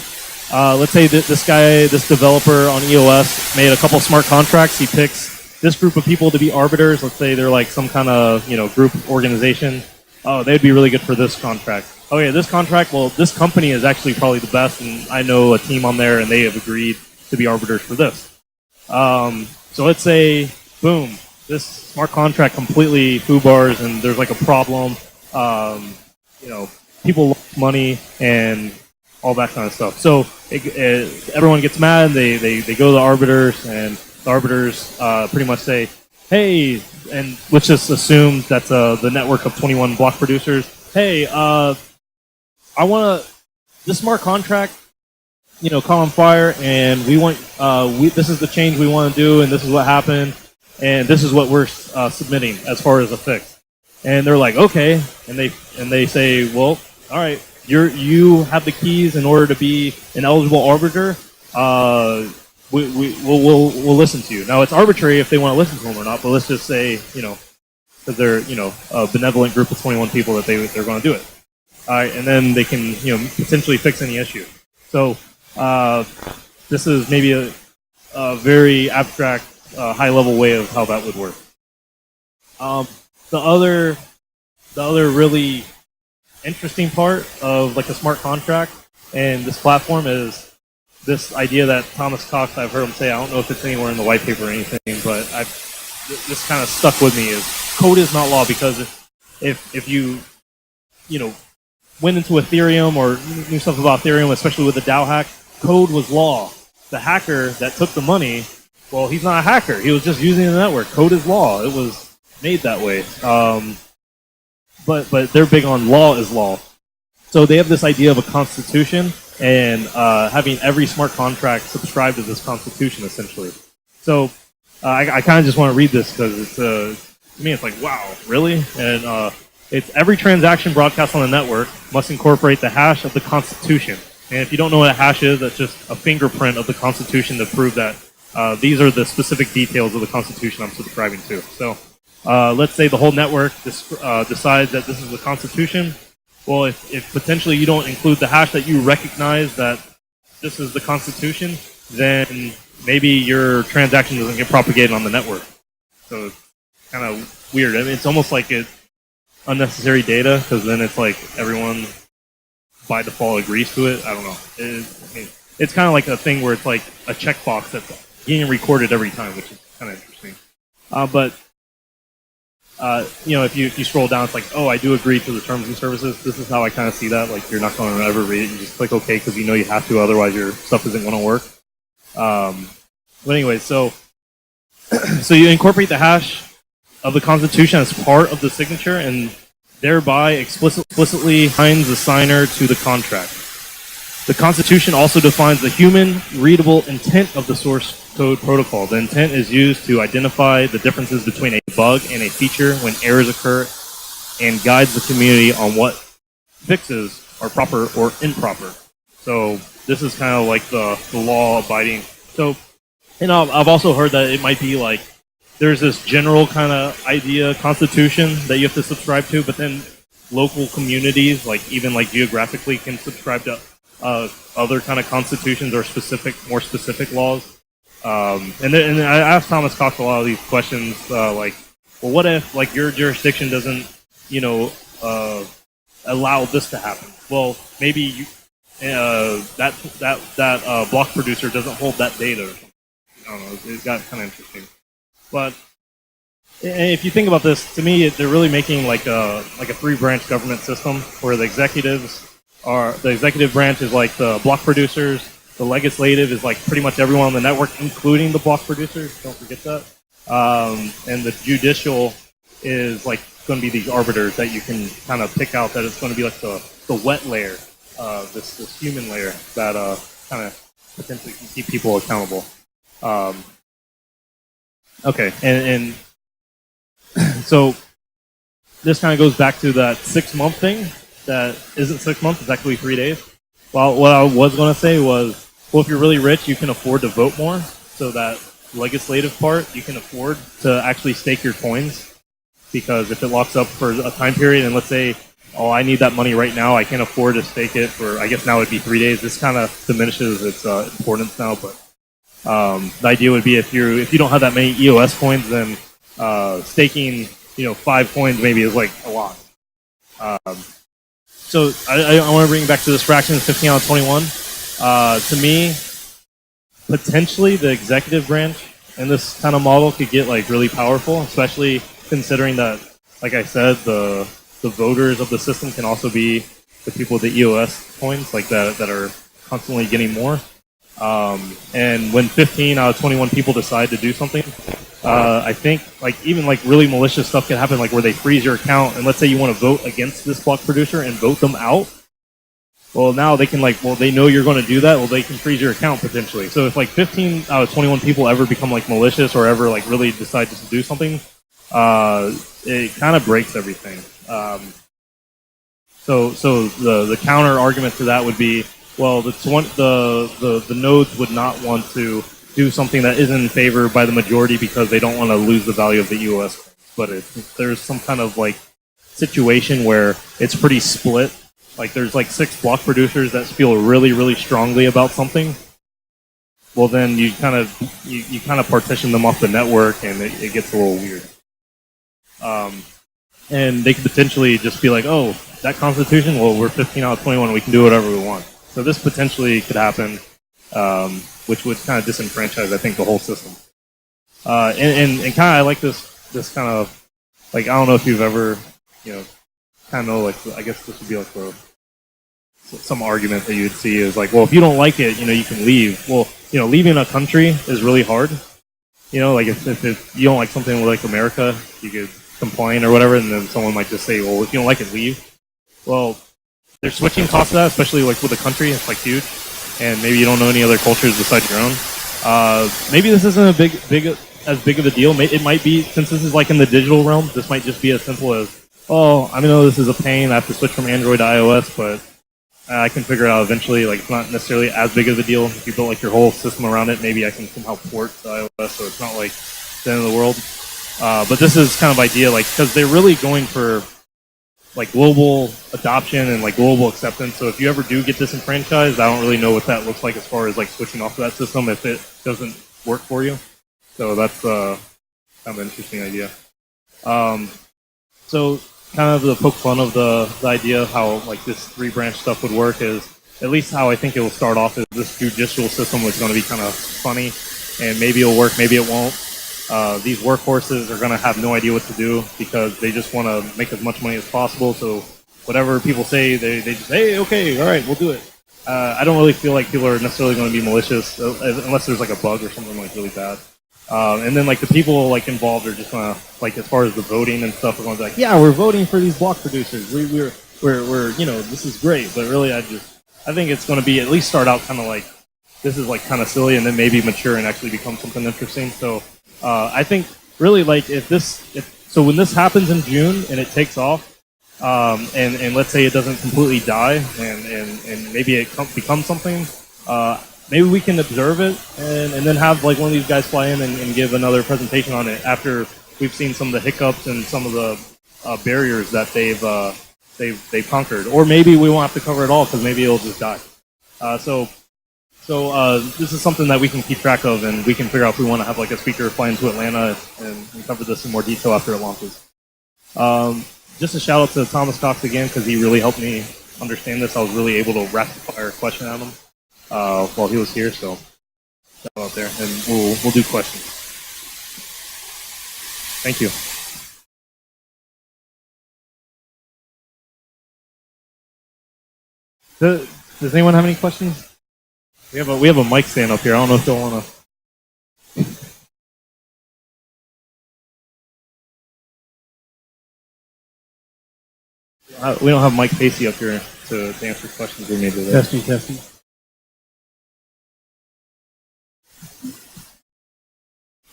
let's say that this developer on EOS made a couple smart contracts. He picks this group of people to be arbiters. Let's say they're like some kind of group organization. Oh, they'd be really good for this contract. Oh yeah, this contract. Well, this company is actually probably the best, and I know a team on there, and they have agreed to be arbiters for this. So let's say, boom, this smart contract completely foobars, and there's like a problem. People lost money and all that kind of stuff. So everyone gets mad. They go to the arbiters and. The arbiters pretty much say, hey, and let's just assume that's the network of 21 block producers. Hey, I want this smart contract, caught on fire, and we want this is the change we want to do, and this is what happened, and this is what we're submitting as far as a fix. And they're like, okay, and they say, well, all right, you have the keys in order to be an eligible arbiter. We'll listen to you. Now it's arbitrary if they want to listen to them or not, but let's just say, because they're, a benevolent group of 21 people that they're going to do it. All right, and then they can, potentially fix any issue. So this is maybe a very abstract, high-level way of how that would work. The other really interesting part of like a smart contract and this platform is this idea that Thomas Cox, I've heard him say, I don't know if it's anywhere in the white paper or anything, but this kind of stuck with me is code is not law, because if you went into Ethereum or knew stuff about Ethereum, especially with the DAO hack, code was law. The hacker that took the money, well, he's not a hacker. He was just using the network. Code is law. It was made that way. But they're big on law is law. So they have this idea of a constitution and having every smart contract subscribe to this constitution, essentially. So I kind of just want to read this because it's to me it's like, wow, really? And It's every transaction broadcast on the network must incorporate the hash of the Constitution. And if you don't know what a hash is, that's just a fingerprint of the Constitution to prove that these are the specific details of the Constitution I'm subscribing to. So let's say the whole network decides that this is the Constitution. Well, if potentially you don't include the hash that you recognize that this is the Constitution, then maybe your transaction doesn't get propagated on the network. So it's kind of weird. I mean, it's almost like it's unnecessary data, because then it's like everyone by default agrees to it. I don't know. It's kind of like a thing where it's like a checkbox that's getting recorded every time, which is kind of interesting. But if you scroll down, it's like, oh, I do agree to the terms and services. This is how I kind of see that. Like, you're not going to ever read it. You just click OK because you know you have to, otherwise your stuff isn't going to work. But anyway, so you incorporate the hash of the Constitution as part of the signature, and thereby explicitly binds the signer to the contract. The Constitution also defines the human readable intent of the source code protocol. The intent is used to identify the differences between a bug and a feature when errors occur, and guides the community on what fixes are proper or improper. So this is kind of like the law abiding. So, I've also heard that it might be like there's this general kind of idea constitution that you have to subscribe to, but then local communities, like even like geographically, can subscribe to other kind of constitutions or more specific laws. And I asked Thomas Cox a lot of these questions, like, well, what if like your jurisdiction doesn't, allow this to happen? Well, maybe that block producer doesn't hold that data. Or something. I don't know. It got kind of interesting. But if you think about this, to me, they're really making like a three-branch government system where the executive branch is like the block producers, the legislative is like pretty much everyone on the network, including the block producers. Don't forget that. And the judicial is like going to be these arbiters that you can kind of pick out that it's going to be like the wet layer, this human layer that kind of potentially can keep people accountable. Okay, and so this kind of goes back to that 6-month thing that isn't 6 months, it's actually 3 days. Well, what I was going to say was, well, if you're really rich, you can afford to vote more, so that legislative part, you can afford to actually stake your coins, because if it locks up for a time period, and let's say, oh, I need that money right now, I can't afford to stake it for, I guess now it'd be 3 days. This kind of diminishes its importance now, but the idea would be if you don't have that many EOS coins, then staking 5 coins maybe is like a lot. So I want to bring back to this fraction of 15 out of 21. To me, potentially the executive branch in this kind of model could get like really powerful, especially considering that, like I said, the voters of the system can also be the people with the EOS coins, like that are constantly getting more. And when 15 out of 21 people decide to do something, I think like even like really malicious stuff can happen, like where they freeze your account, and let's say you want to vote against this block producer and vote them out. Well, now they can they know you're going to do that. Well, they can freeze your account potentially. So if like 15 out of 21 people ever become like malicious or ever like really decide to do something, it kind of breaks everything. So the counter argument to that would be, well, the nodes would not want to do something that isn't in favor by the majority because they don't want to lose the value of the EOS. But if there's some kind of like situation where it's pretty split, like there's like 6 block producers that feel really, really strongly about something, well then you kind of partition them off the network, and it gets a little weird. And they could potentially just be like, oh, that constitution, well, we're 15 out of 21, we can do whatever we want. So this potentially could happen, which would kind of disenfranchise, I think, the whole system. And kind of, I like this kind of, like, I don't know if you've ever, kind of like, I guess this would be like some argument that you would see is like, well, if you don't like it, you can leave. Well, leaving a country is really hard. Like if you don't like something like America, you could complain or whatever, and then someone might just say, well, if you don't like it, leave. Well, there's switching costs of that, especially like with a country, it's like huge, and maybe you don't know any other cultures besides your own. Maybe this isn't as big of a deal. It might be, since this is like in the digital realm, this might just be as simple as, Oh, I know this is a pain. I have to switch from Android to iOS, but I can figure it out eventually. Like, it's not necessarily as big of a deal. If you build like your whole system around it, maybe I can somehow port to iOS, so it's not like the end of the world. But this is kind of idea, like, because they're really going for like global adoption and like global acceptance. So if you ever do get disenfranchised, I don't really know what that looks like as far as like switching off to that system if it doesn't work for you. So that's kind of an interesting idea. So kind of the poke fun of the idea of how like this 3-branch stuff would work is at least how I think it will start off is this judicial system is going to be kind of funny, and maybe it'll work, maybe it won't. These workhorses are going to have no idea what to do because they just want to make as much money as possible. So whatever people say, they just say, hey, okay, all right, we'll do it. I don't really feel like people are necessarily going to be malicious unless there's like a bug or something like really bad. And then like the people like involved are just going to like as far as the voting and stuff are going to be like, yeah, we're voting for these block producers. We're you know, this is great. But really, I think it's going to be at least start out kind of like this is like kind of silly, and then maybe mature and actually become something interesting. So. I think really like so when this happens in June and it takes off, and let's say it doesn't completely die and maybe it becomes something, maybe we can observe it and then have like one of these guys fly in and give another presentation on it after we've seen some of the hiccups and some of the barriers that they've conquered. Or maybe we won't have to cover it all because maybe it'll just die. So this is something that we can keep track of, and we can figure out if we want to have like a speaker fly into Atlanta and cover this in more detail after it launches. Just a shout out to Thomas Cox again because he really helped me understand this. I was really able to rapid fire a question at him while he was here. So shout out there, and we'll do questions. Thank you. Does anyone have any questions? We have a mic stand up here. I don't know if you'll want to. We don't have Mike Pacey up here to answer questions we made today. Testing.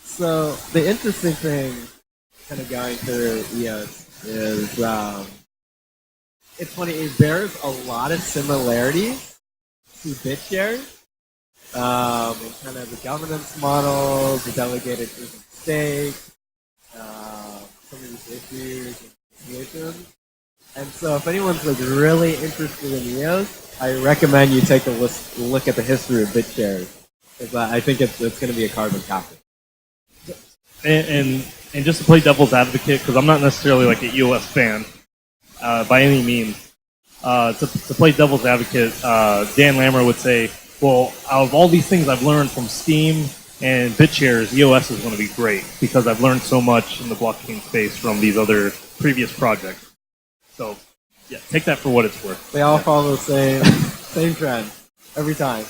So the interesting thing, kind of going through EOS, is it's funny. It bears a lot of similarities to BitShares. Kind of the governance models, the delegated proof of stake, some of these issues and solutions. And so if anyone's like really interested in EOS, I recommend you take a look at the history of BitShares. Because I think it's going to be a carbon copy. And just to play devil's advocate, because I'm not necessarily like an EOS fan by any means, to play devil's advocate, Dan Lammer would say, well, out of all these things I've learned from Steam and BitShares, EOS is going to be great because I've learned so much in the blockchain space from these other previous projects. So, yeah, take that for what it's worth. They all follow the same trend every time.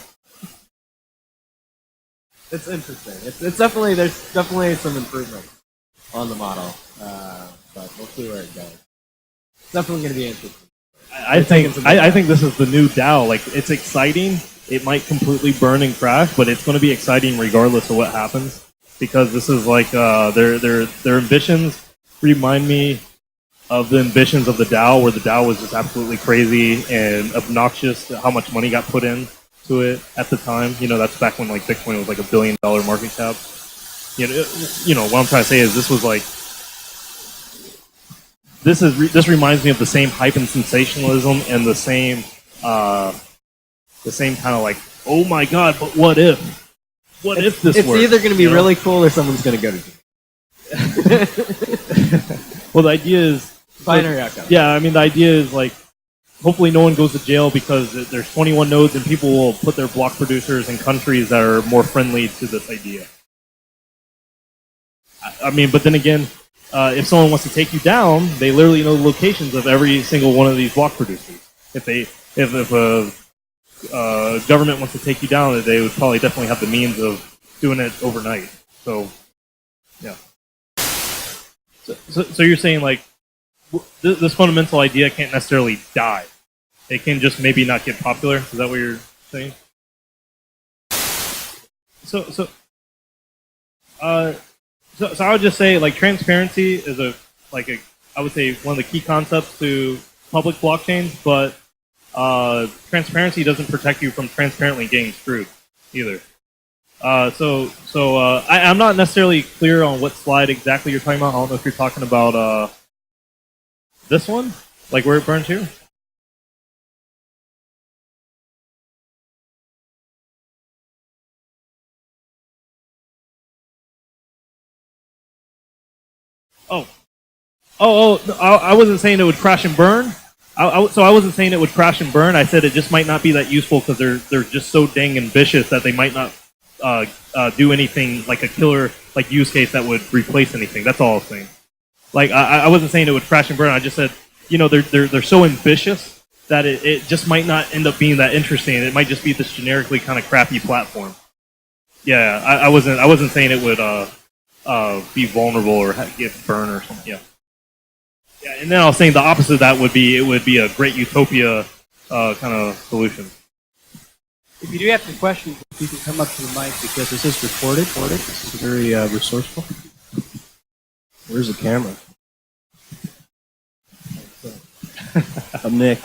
It's interesting. It's definitely there's definitely some improvements on the model, but we'll see where it goes. It's definitely going to be interesting. I think this is the new DAO. Like, it's exciting. It might completely burn and crash, but it's going to be exciting regardless of what happens because this is like their ambitions remind me of the ambitions of the DAO, where the DAO was just absolutely crazy and obnoxious. How much money got put into it at the time? You know, that's back when like Bitcoin was like $1 billion market cap. You know what I'm trying to say is this was like this reminds me of the same hype and sensationalism and the same kind of like, oh my god, but what if? What if this works? It's either going to be really cool or someone's going to go to jail. Well, the idea is binary outcome. Yeah, I mean the idea is like hopefully no one goes to jail because there's 21 nodes and people will put their block producers in countries that are more friendly to this idea. I mean, but then again, if someone wants to take you down, they literally know the locations of every single one of these block producers. If a government wants to take you down, they would probably definitely have the means of doing it overnight. So, yeah. So you're saying like this fundamental idea can't necessarily die. It can just maybe not get popular. Is that what you're saying? So I would just say like transparency is a I would say, one of the key concepts to public blockchains, but transparency doesn't protect you from transparently getting screwed either. I'm not necessarily clear on what slide exactly you're talking about. I don't know if you're talking about this one, like where it burns here. I wasn't saying it would crash and burn. So I wasn't saying it would crash and burn. I said it just might not be that useful because they're just so dang ambitious that they might not do anything like a killer like use case that would replace anything. That's all I was saying. Like I wasn't saying it would crash and burn. I just said they're so ambitious that it just might not end up being that interesting. It might just be this generically kind of crappy platform. Yeah, I wasn't saying it would be vulnerable or get burned or something. Yeah. Yeah, and then I was saying the opposite of that would be it would be a great utopia kind of solution. If you do have some questions, you can come up to the mic because this is recorded. This is very resourceful. Where's the camera? I'm Nick.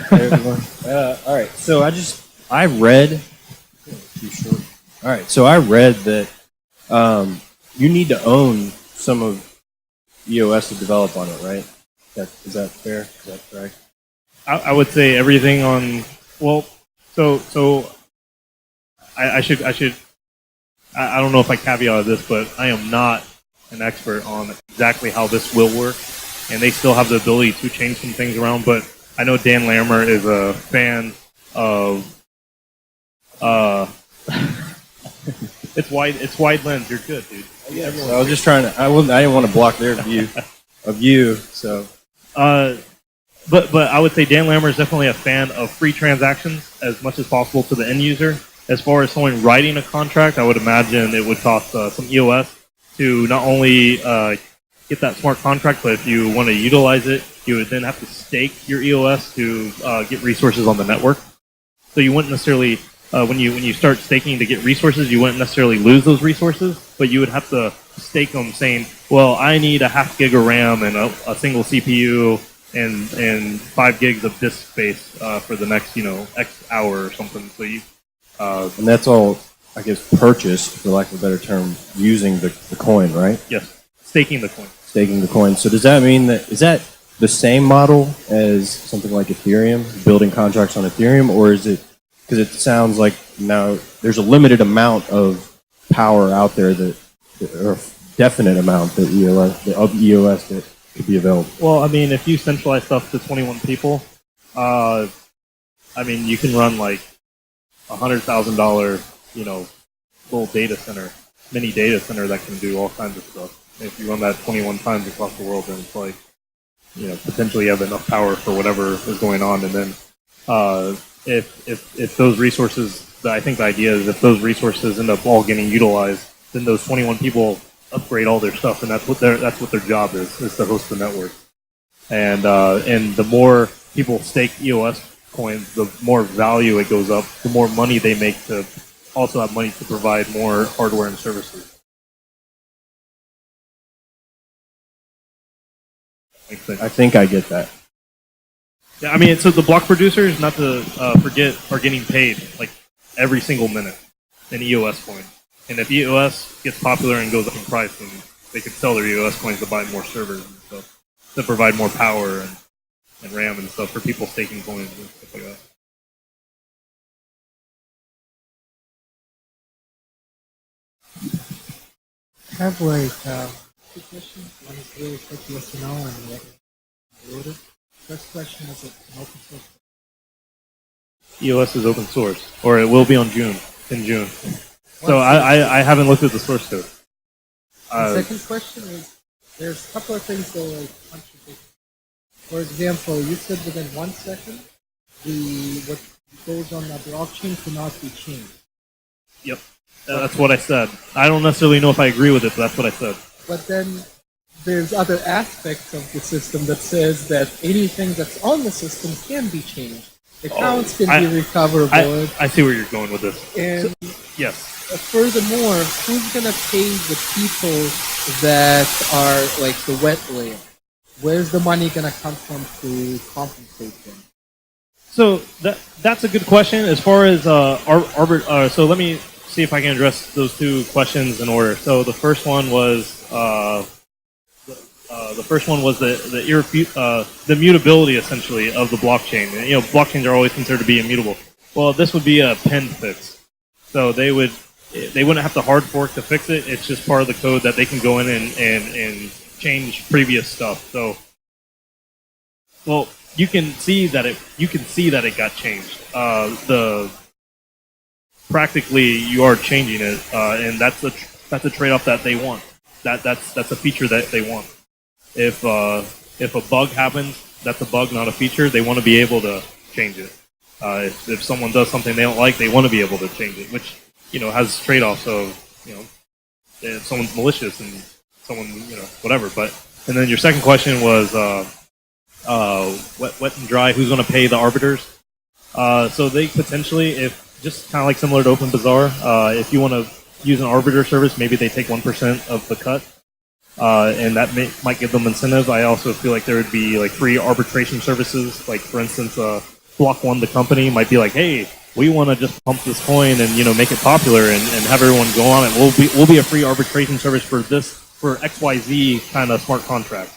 Hey, everyone. All right, so I read. Too short. All right, so I read that you need to own some of EOS to develop on it, right? Is that fair? Is that correct? I would say everything on. Well, so I should. I don't know if I caveat this, but I am not an expert on exactly how this will work, and they still have the ability to change some things around. But I know Dan Lammer is a fan of. It's wide lens. You're good, dude. Yeah, so I was just trying to. I didn't want to block their view of you. So. But I would say Dan Lammer is definitely a fan of free transactions as much as possible to the end user. As far as someone writing a contract, I would imagine it would cost some EOS to not only get that smart contract, but if you want to utilize it, you would then have to stake your EOS to get resources on the network. So you wouldn't necessarily, when you start staking to get resources, you wouldn't necessarily lose those resources, but you would have to stake them saying, well, I need a half gig of RAM and a single CPU and 5 gigs of disk space for the next X hour or something. So you and that's all, I guess, purchased, for lack of a better term, using the coin, right? Yes, staking the coin. Staking the coin. So does that mean is that the same model as something like Ethereum, building contracts on Ethereum, or is it, because it sounds like now there's a limited amount of power out there or definite amount of EOS that could be available? Well, I mean, if you centralize stuff to 21 people, I mean, you can run like $100,000, little data center, mini data center that can do all kinds of stuff. And if you run that 21 times across the world, then it's like, potentially you have enough power for whatever is going on. And then if those resources, I think the idea is if those resources end up all getting utilized, then those 21 people upgrade all their stuff, and that's what their job is to host the network. And the more people stake EOS coins, the more value it goes up, the more money they make to also have money to provide more hardware and services. I think I get that. Yeah, I mean, so the block producers, not to forget, are getting paid like every single minute in EOS coins. And if EOS gets popular and goes up in price, then they could sell their EOS coins to buy more servers and stuff, to provide more power and RAM and stuff for people staking coins and stuff like that. I have like 2 questions. One is really quick yes or no, and the other order. First question is it an open source? EOS is open source, or it will be in June. So I haven't looked at the source code. The second question is there's a couple of things that are like contradictory. For example, you said within 1 second what goes on the blockchain cannot be changed. Yep, that's what I said. I don't necessarily know if I agree with it, but that's what I said. But then there's other aspects of the system that says that anything that's on the system can be changed. Accounts can be recoverable. I see where you're going with this. And yes. Furthermore, who's going to pay the people that are like the wet layer? where's the money gonna come from to compensate them? So that's a good question. As far as so let me see if I can address those two questions in order. So the first one was the mutability essentially of the blockchain. And, blockchains are always considered to be immutable. Well, this would be a pinned fix. So they wouldn't have to hard fork to fix it. It's just part of the code that they can go in and change previous stuff. So, well, you can see that it got changed. Practically you are changing it, and that's a trade-off that they want. That's a feature that they want. If a bug happens, that's a bug, not a feature. They want to be able to change it. If someone does something they don't like, they want to be able to change it, which has trade-offs of if someone's malicious and someone whatever. But and then your second question was wet and dry. Who's going to pay the arbiters? So they potentially, if just kind of like similar to OpenBazaar, if you want to use an arbiter service, maybe they take 1% of the cut, and that might give them incentive. I also feel like there would be like free arbitration services. Like for instance, Block One, the company, might be like, hey, we want to just pump this coin and make it popular and have everyone go on it. We'll be a free arbitration service for XYZ kind of smart contract.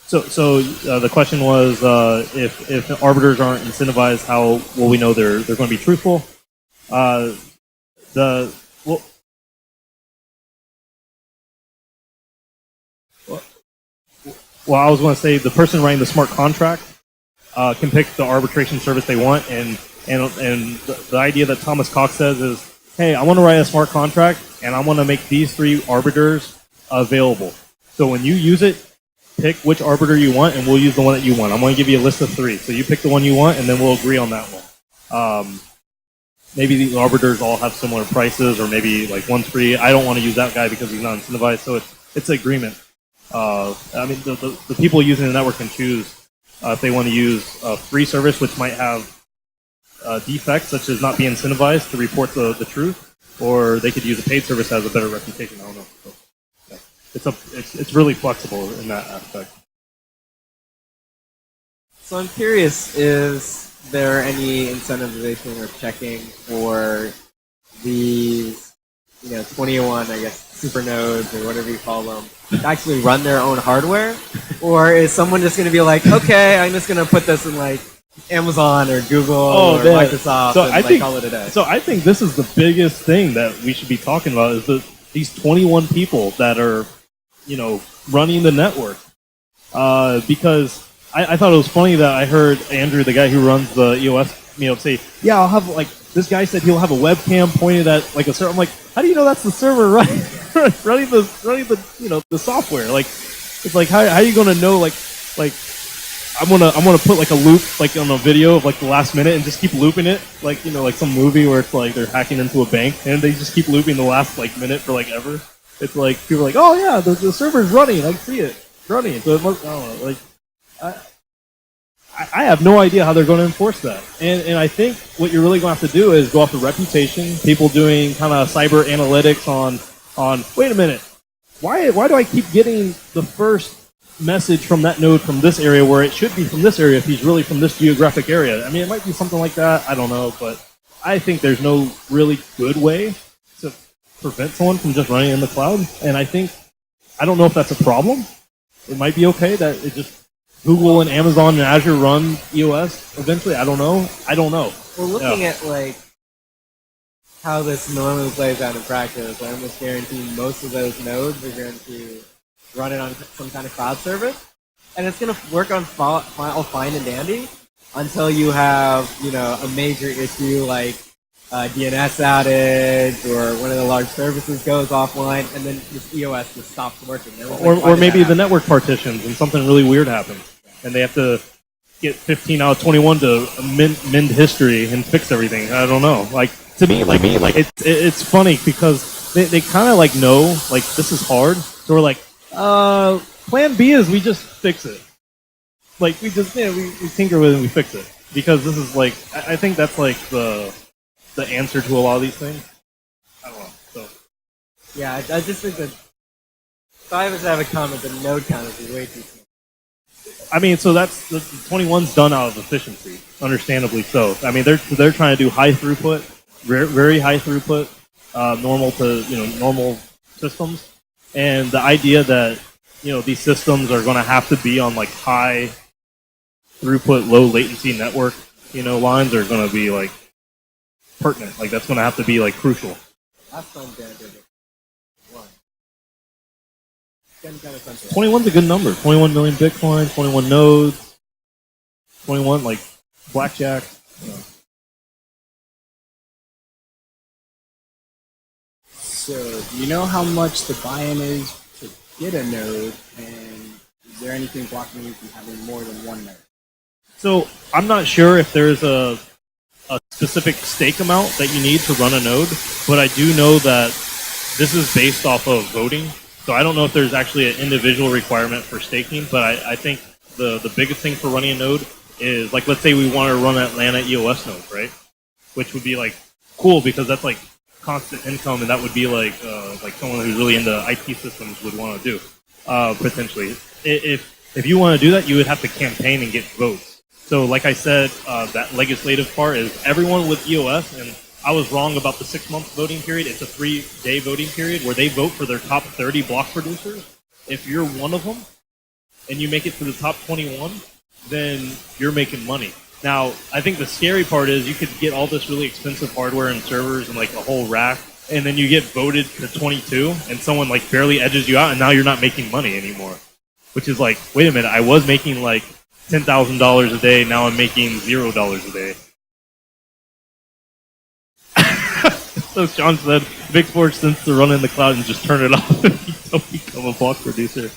So the question was if arbiters aren't incentivized, how will we know they're going to be truthful? Well, I was going to say the person writing the smart contract can pick the arbitration service they want, and the idea that Thomas Cox says is, hey, I want to write a smart contract, and I want to make these 3 arbiters available. So when you use it, pick which arbiter you want, and we'll use the one that you want. I'm going to give you a list of 3. So you pick the one you want, and then we'll agree on that one. Maybe these arbiters all have similar prices, or maybe like one's free. I don't want to use that guy because he's not incentivized. So it's an agreement. I mean, the people using the network can choose if they want to use a free service, which might have defects, such as not being incentivized to report the truth, or they could use a paid service that has a better reputation. I don't know. So, yeah. It's really flexible in that aspect. So I'm curious, is there any incentivization or checking for these, 21, I guess, super nodes or whatever you call them, to actually run their own hardware? Or is someone just going to be like, okay, I'm just going to put this in like Amazon or Google or Microsoft and call it a day? So I think this is the biggest thing that we should be talking about is these 21 people that are, running the network. Because I thought it was funny that I heard Andrew, the guy who runs the EOS Meetup, say, yeah, I'll have this guy said he'll have a webcam pointed at like a server. I'm like, how do you know that's the server running the software? Like, it's like, how are you going to know like I'm gonna put like a loop like on a video of like the last minute and just keep looping it like like some movie where it's like they're hacking into a bank and they just keep looping the last like minute for like ever. It's like people are like, oh yeah, the server's running. I see it running. So it must, I don't know, like I have no idea how they're going to enforce that. And I think what you're really going to have to do is go off the reputation. People doing kind of cyber analytics on. Wait a minute, why do I keep getting the first message from that node from this area where it should be from this area if he's really from this geographic area? I mean, it might be something like that. I don't know, but I think there's no really good way to prevent someone from just running in the cloud. And I don't know if that's a problem. It might be okay that it just Google and Amazon and Azure run EOS eventually. I don't know. Well, looking at like how this normally plays out in practice, I almost guarantee most of those nodes are going to run it on some kind of cloud service, and it's going to work on all fine and dandy until you have a major issue like DNS outage or one of the large services goes offline, and then this EOS just stops working. Or maybe the network partitions and something really weird happens, and they have to get 15 out of 21 to mend history and fix everything. I don't know. Like to me, it's funny because they kind of like know like this is hard, so we're like, plan B is we just fix it. Like we just we tinker with it and we fix it because this is like I think that's like the the answer to a lot of these things. I don't know. So Yeah, I just think that if I was to have a comment, the node count would be way too small. I mean, so that's the 21's done out of efficiency, understandably so. I mean, they're trying to do high throughput, very high throughput, normal to normal systems, and the idea that these systems are going to have to be on like high throughput, low latency network lines are going to be like pertinent. Like that's going to have to be like crucial. Last time Dan did it. One. 21's a good number. 21 million Bitcoin, 21 nodes, 21 like blackjack. So, do you know how much the buy-in is to get a node, and is there anything blocking you from having more than one node? So I'm not sure if there's a specific stake amount that you need to run a node, but I do know that this is based off of voting. So I don't know if there's actually an individual requirement for staking, but I think the biggest thing for running a node is like, let's say we want to run Atlanta EOS nodes, right? Which would be like cool because that's like constant income, and that would be like someone who's really into IT systems would want to do potentially. If you want to do that, you would have to campaign and get votes. So like I said, that legislative part is everyone with EOS, and I was wrong about the 6-month voting period. It's a 3-day voting period where they vote for their top 30 block producers. If you're one of them and you make it to the top 21, then you're making money. Now, I think the scary part is you could get all this really expensive hardware and servers and like a whole rack, and then you get voted to 22 and someone like barely edges you out, and now you're not making money anymore. Which is like, wait a minute, I was making like $10,000 a day, now I'm making $0 a day. So Sean said, Big Sports tends to run in the cloud and just turn it off if you don't become a block producer.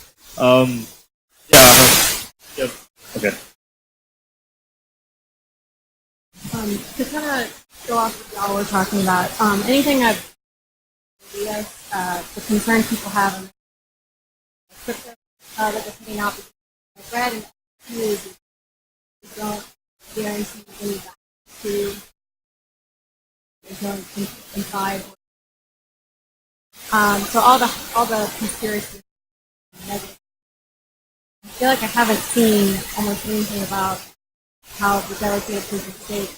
Yep. Okay. To kind of go off what y'all were talking about, anything I've the concern people have in crypto that they're putting out, because I've read and used, you don't guarantee any value to. There's no inside. So all the conspiracy negative. I feel like I haven't seen almost anything about how the delegated proof of stake.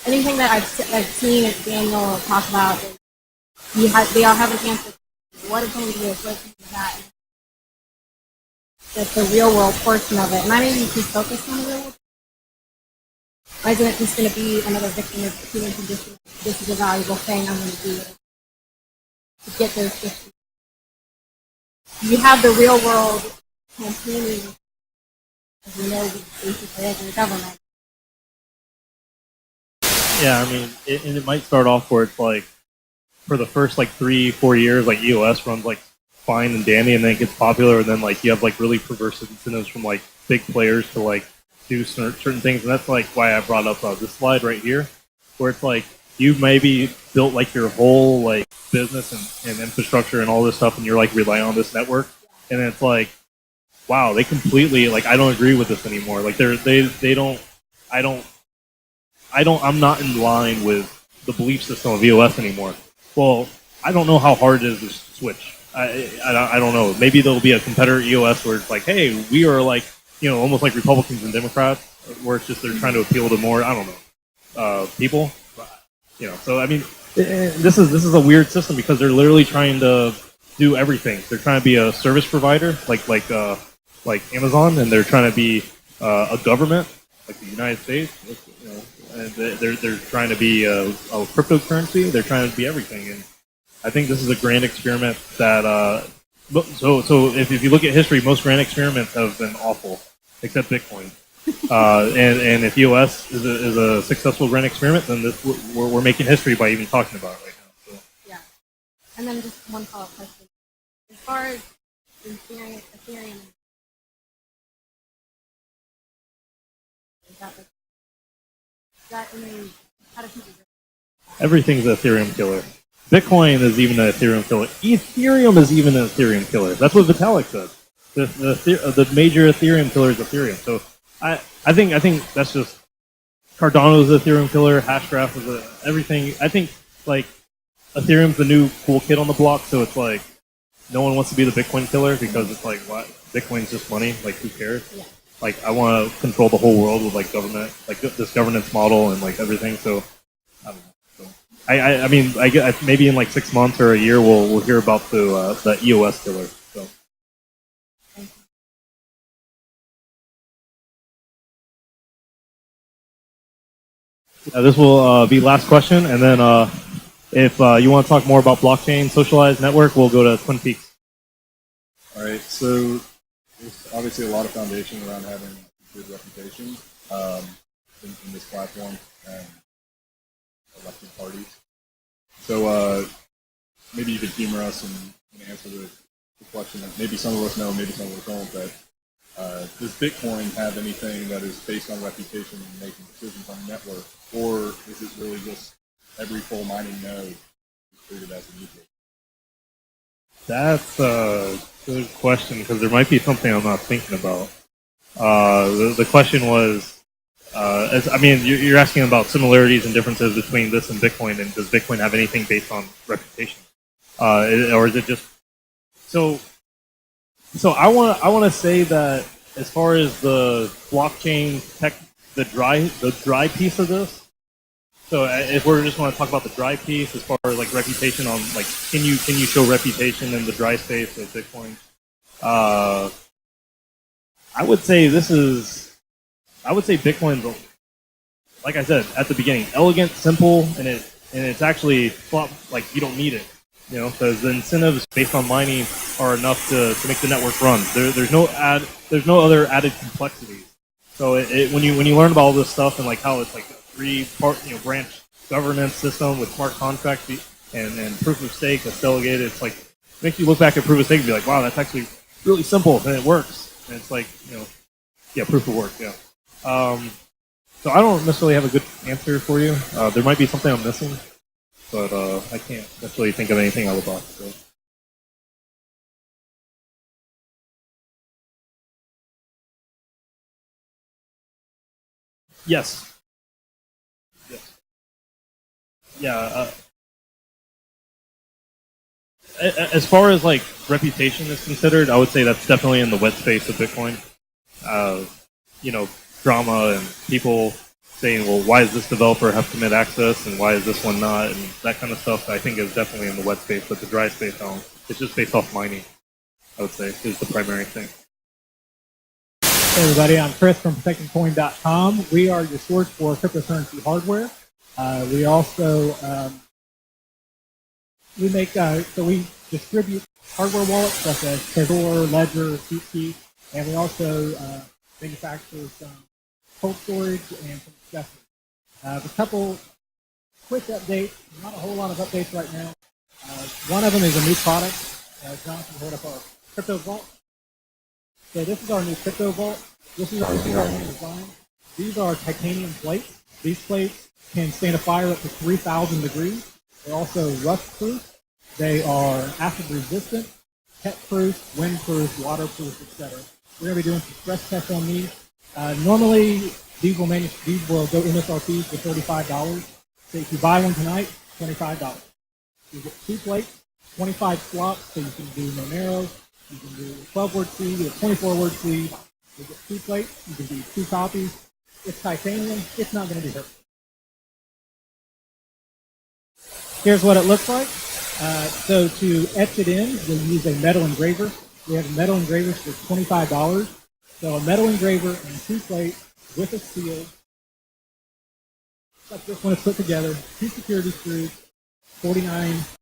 Anything that I've seen Daniel talk about, they all have an answer. What is going to do this? What is going to do that? That's the real world portion of it. And I maybe too focused on the real world. Why isn't it just going to be another victim of human condition? This is a valuable thing, I'm going to do it to get those 50. You have the real world campaigning, as we know, basically as a government. Yeah, I mean, it might start off where it's like, for the first like 3-4 years, like EOS runs like fine and dandy, and then it gets popular, and then like you have like really perverse incentives from like big players to like do certain things, and that's like why I brought up this slide right here, where it's like you maybe built like your whole like business and infrastructure and all this stuff, and you're like relying on this network, and it's like, wow, they completely like, I don't agree with this anymore. Like I'm not in line with the belief system of EOS anymore. Well, I don't know how hard it is to switch. I don't know. Maybe there'll be a competitor EOS where it's like, hey, we are like, almost like Republicans and Democrats, where it's just they're trying to appeal to more, I don't know, people. So I mean, this is a weird system because they're literally trying to do everything. They're trying to be a service provider, like Amazon, and they're trying to be a government, like the United States. And they're trying to be a cryptocurrency. They're trying to be everything, and I think this is a grand experiment that. So if you look at history, most grand experiments have been awful, except Bitcoin. And if EOS is a successful grand experiment, then we're making history by even talking about it right now. So. Yeah. And then just one follow-up question. As far as Ethereum, how do people do that? Everything's an Ethereum killer. Bitcoin is even an Ethereum killer. Ethereum is even an Ethereum killer. That's what Vitalik said. The major Ethereum killer is Ethereum. So I think that's just Cardano's the Ethereum killer. Hashgraph is everything. I think like Ethereum's the new cool kid on the block. So it's like no one wants to be the Bitcoin killer because it's like what Bitcoin's just money. Like who cares? Yeah. Like I want to control the whole world with like government, like this governance model and like everything. So I don't know. So, I mean I get maybe in like 6 months or a year we'll hear about the EOS killer. So. This will be last question, and then if you want to talk more about blockchain, socialized network, we'll go to Twin Peaks. All right, so there's obviously a lot of foundation around having a good reputation in this platform and elected parties. So maybe you could humor us and answer the question that maybe some of us know, maybe some of us don't, but does Bitcoin have anything that is based on reputation and making decisions on the network, or is it really just every full mining node is treated as a neutral? That's a good question because there might be something I'm not thinking about. The question was, I mean, you're asking about similarities and differences between this and Bitcoin, and does Bitcoin have anything based on reputation, or is it just so? So I want to say that as far as the blockchain tech, the dry piece of this. So if we're just want to talk about the dry piece as far as like reputation on like can you show reputation in the dry space of Bitcoin? I would say Bitcoin's, like I said at the beginning, elegant, simple, and it's actually like you don't need it. You know, because the incentives based on mining are enough to make the network run. There's no other added complexities. So when you learn about all this stuff and like how it's like a 3-part branch governance system with smart contracts and proof of stake that's delegated, it's like makes you look back at proof of stake and be like, wow, that's actually really simple and it works. And it's like proof of work. Yeah. So I don't necessarily have a good answer for you. There might be something I'm missing. But I can't necessarily think of anything out of the box. So. Yes. Yes. Yeah. As far as like reputation is considered, I would say that's definitely in the wet space of Bitcoin. Drama and people saying, well, why does this developer have commit access and why is this one not? And that kind of stuff I think is definitely in the wet space, but the dry space, it's just based off mining, I would say, is the primary thing. Hey everybody, I'm Chris from ProtectingCoin.com. We are your source for cryptocurrency hardware. We also we distribute hardware wallets such as Trezor, Ledger, SeatKey, and we also manufacture some cold storage and some accessories. A couple quick updates, not a whole lot of updates right now. One of them is a new product. Jonathan, hold up our crypto vault. So this is our new crypto vault. This is our new design. These are titanium plates. These plates can stand a fire up to 3,000 degrees. They're also rust proof. They are acid resistant, pet proof, wind proof, waterproof, etc. We're going to be doing some stress tests on these. Normally, these will go MSRP for $35. So if you buy one tonight, $25. You get 2 plates, 25 slots, so you can do Monero, you can do a 12-word seed, a 24-word seed. You get 2 plates, you can do 2 copies. It's titanium, it's not going to be hurt. Here's what it looks like. So to etch it in, we'll use a metal engraver. We have metal engravers for $25. So a metal engraver and 2 plates with a seal. Like this one is put together, 2 security screws, $49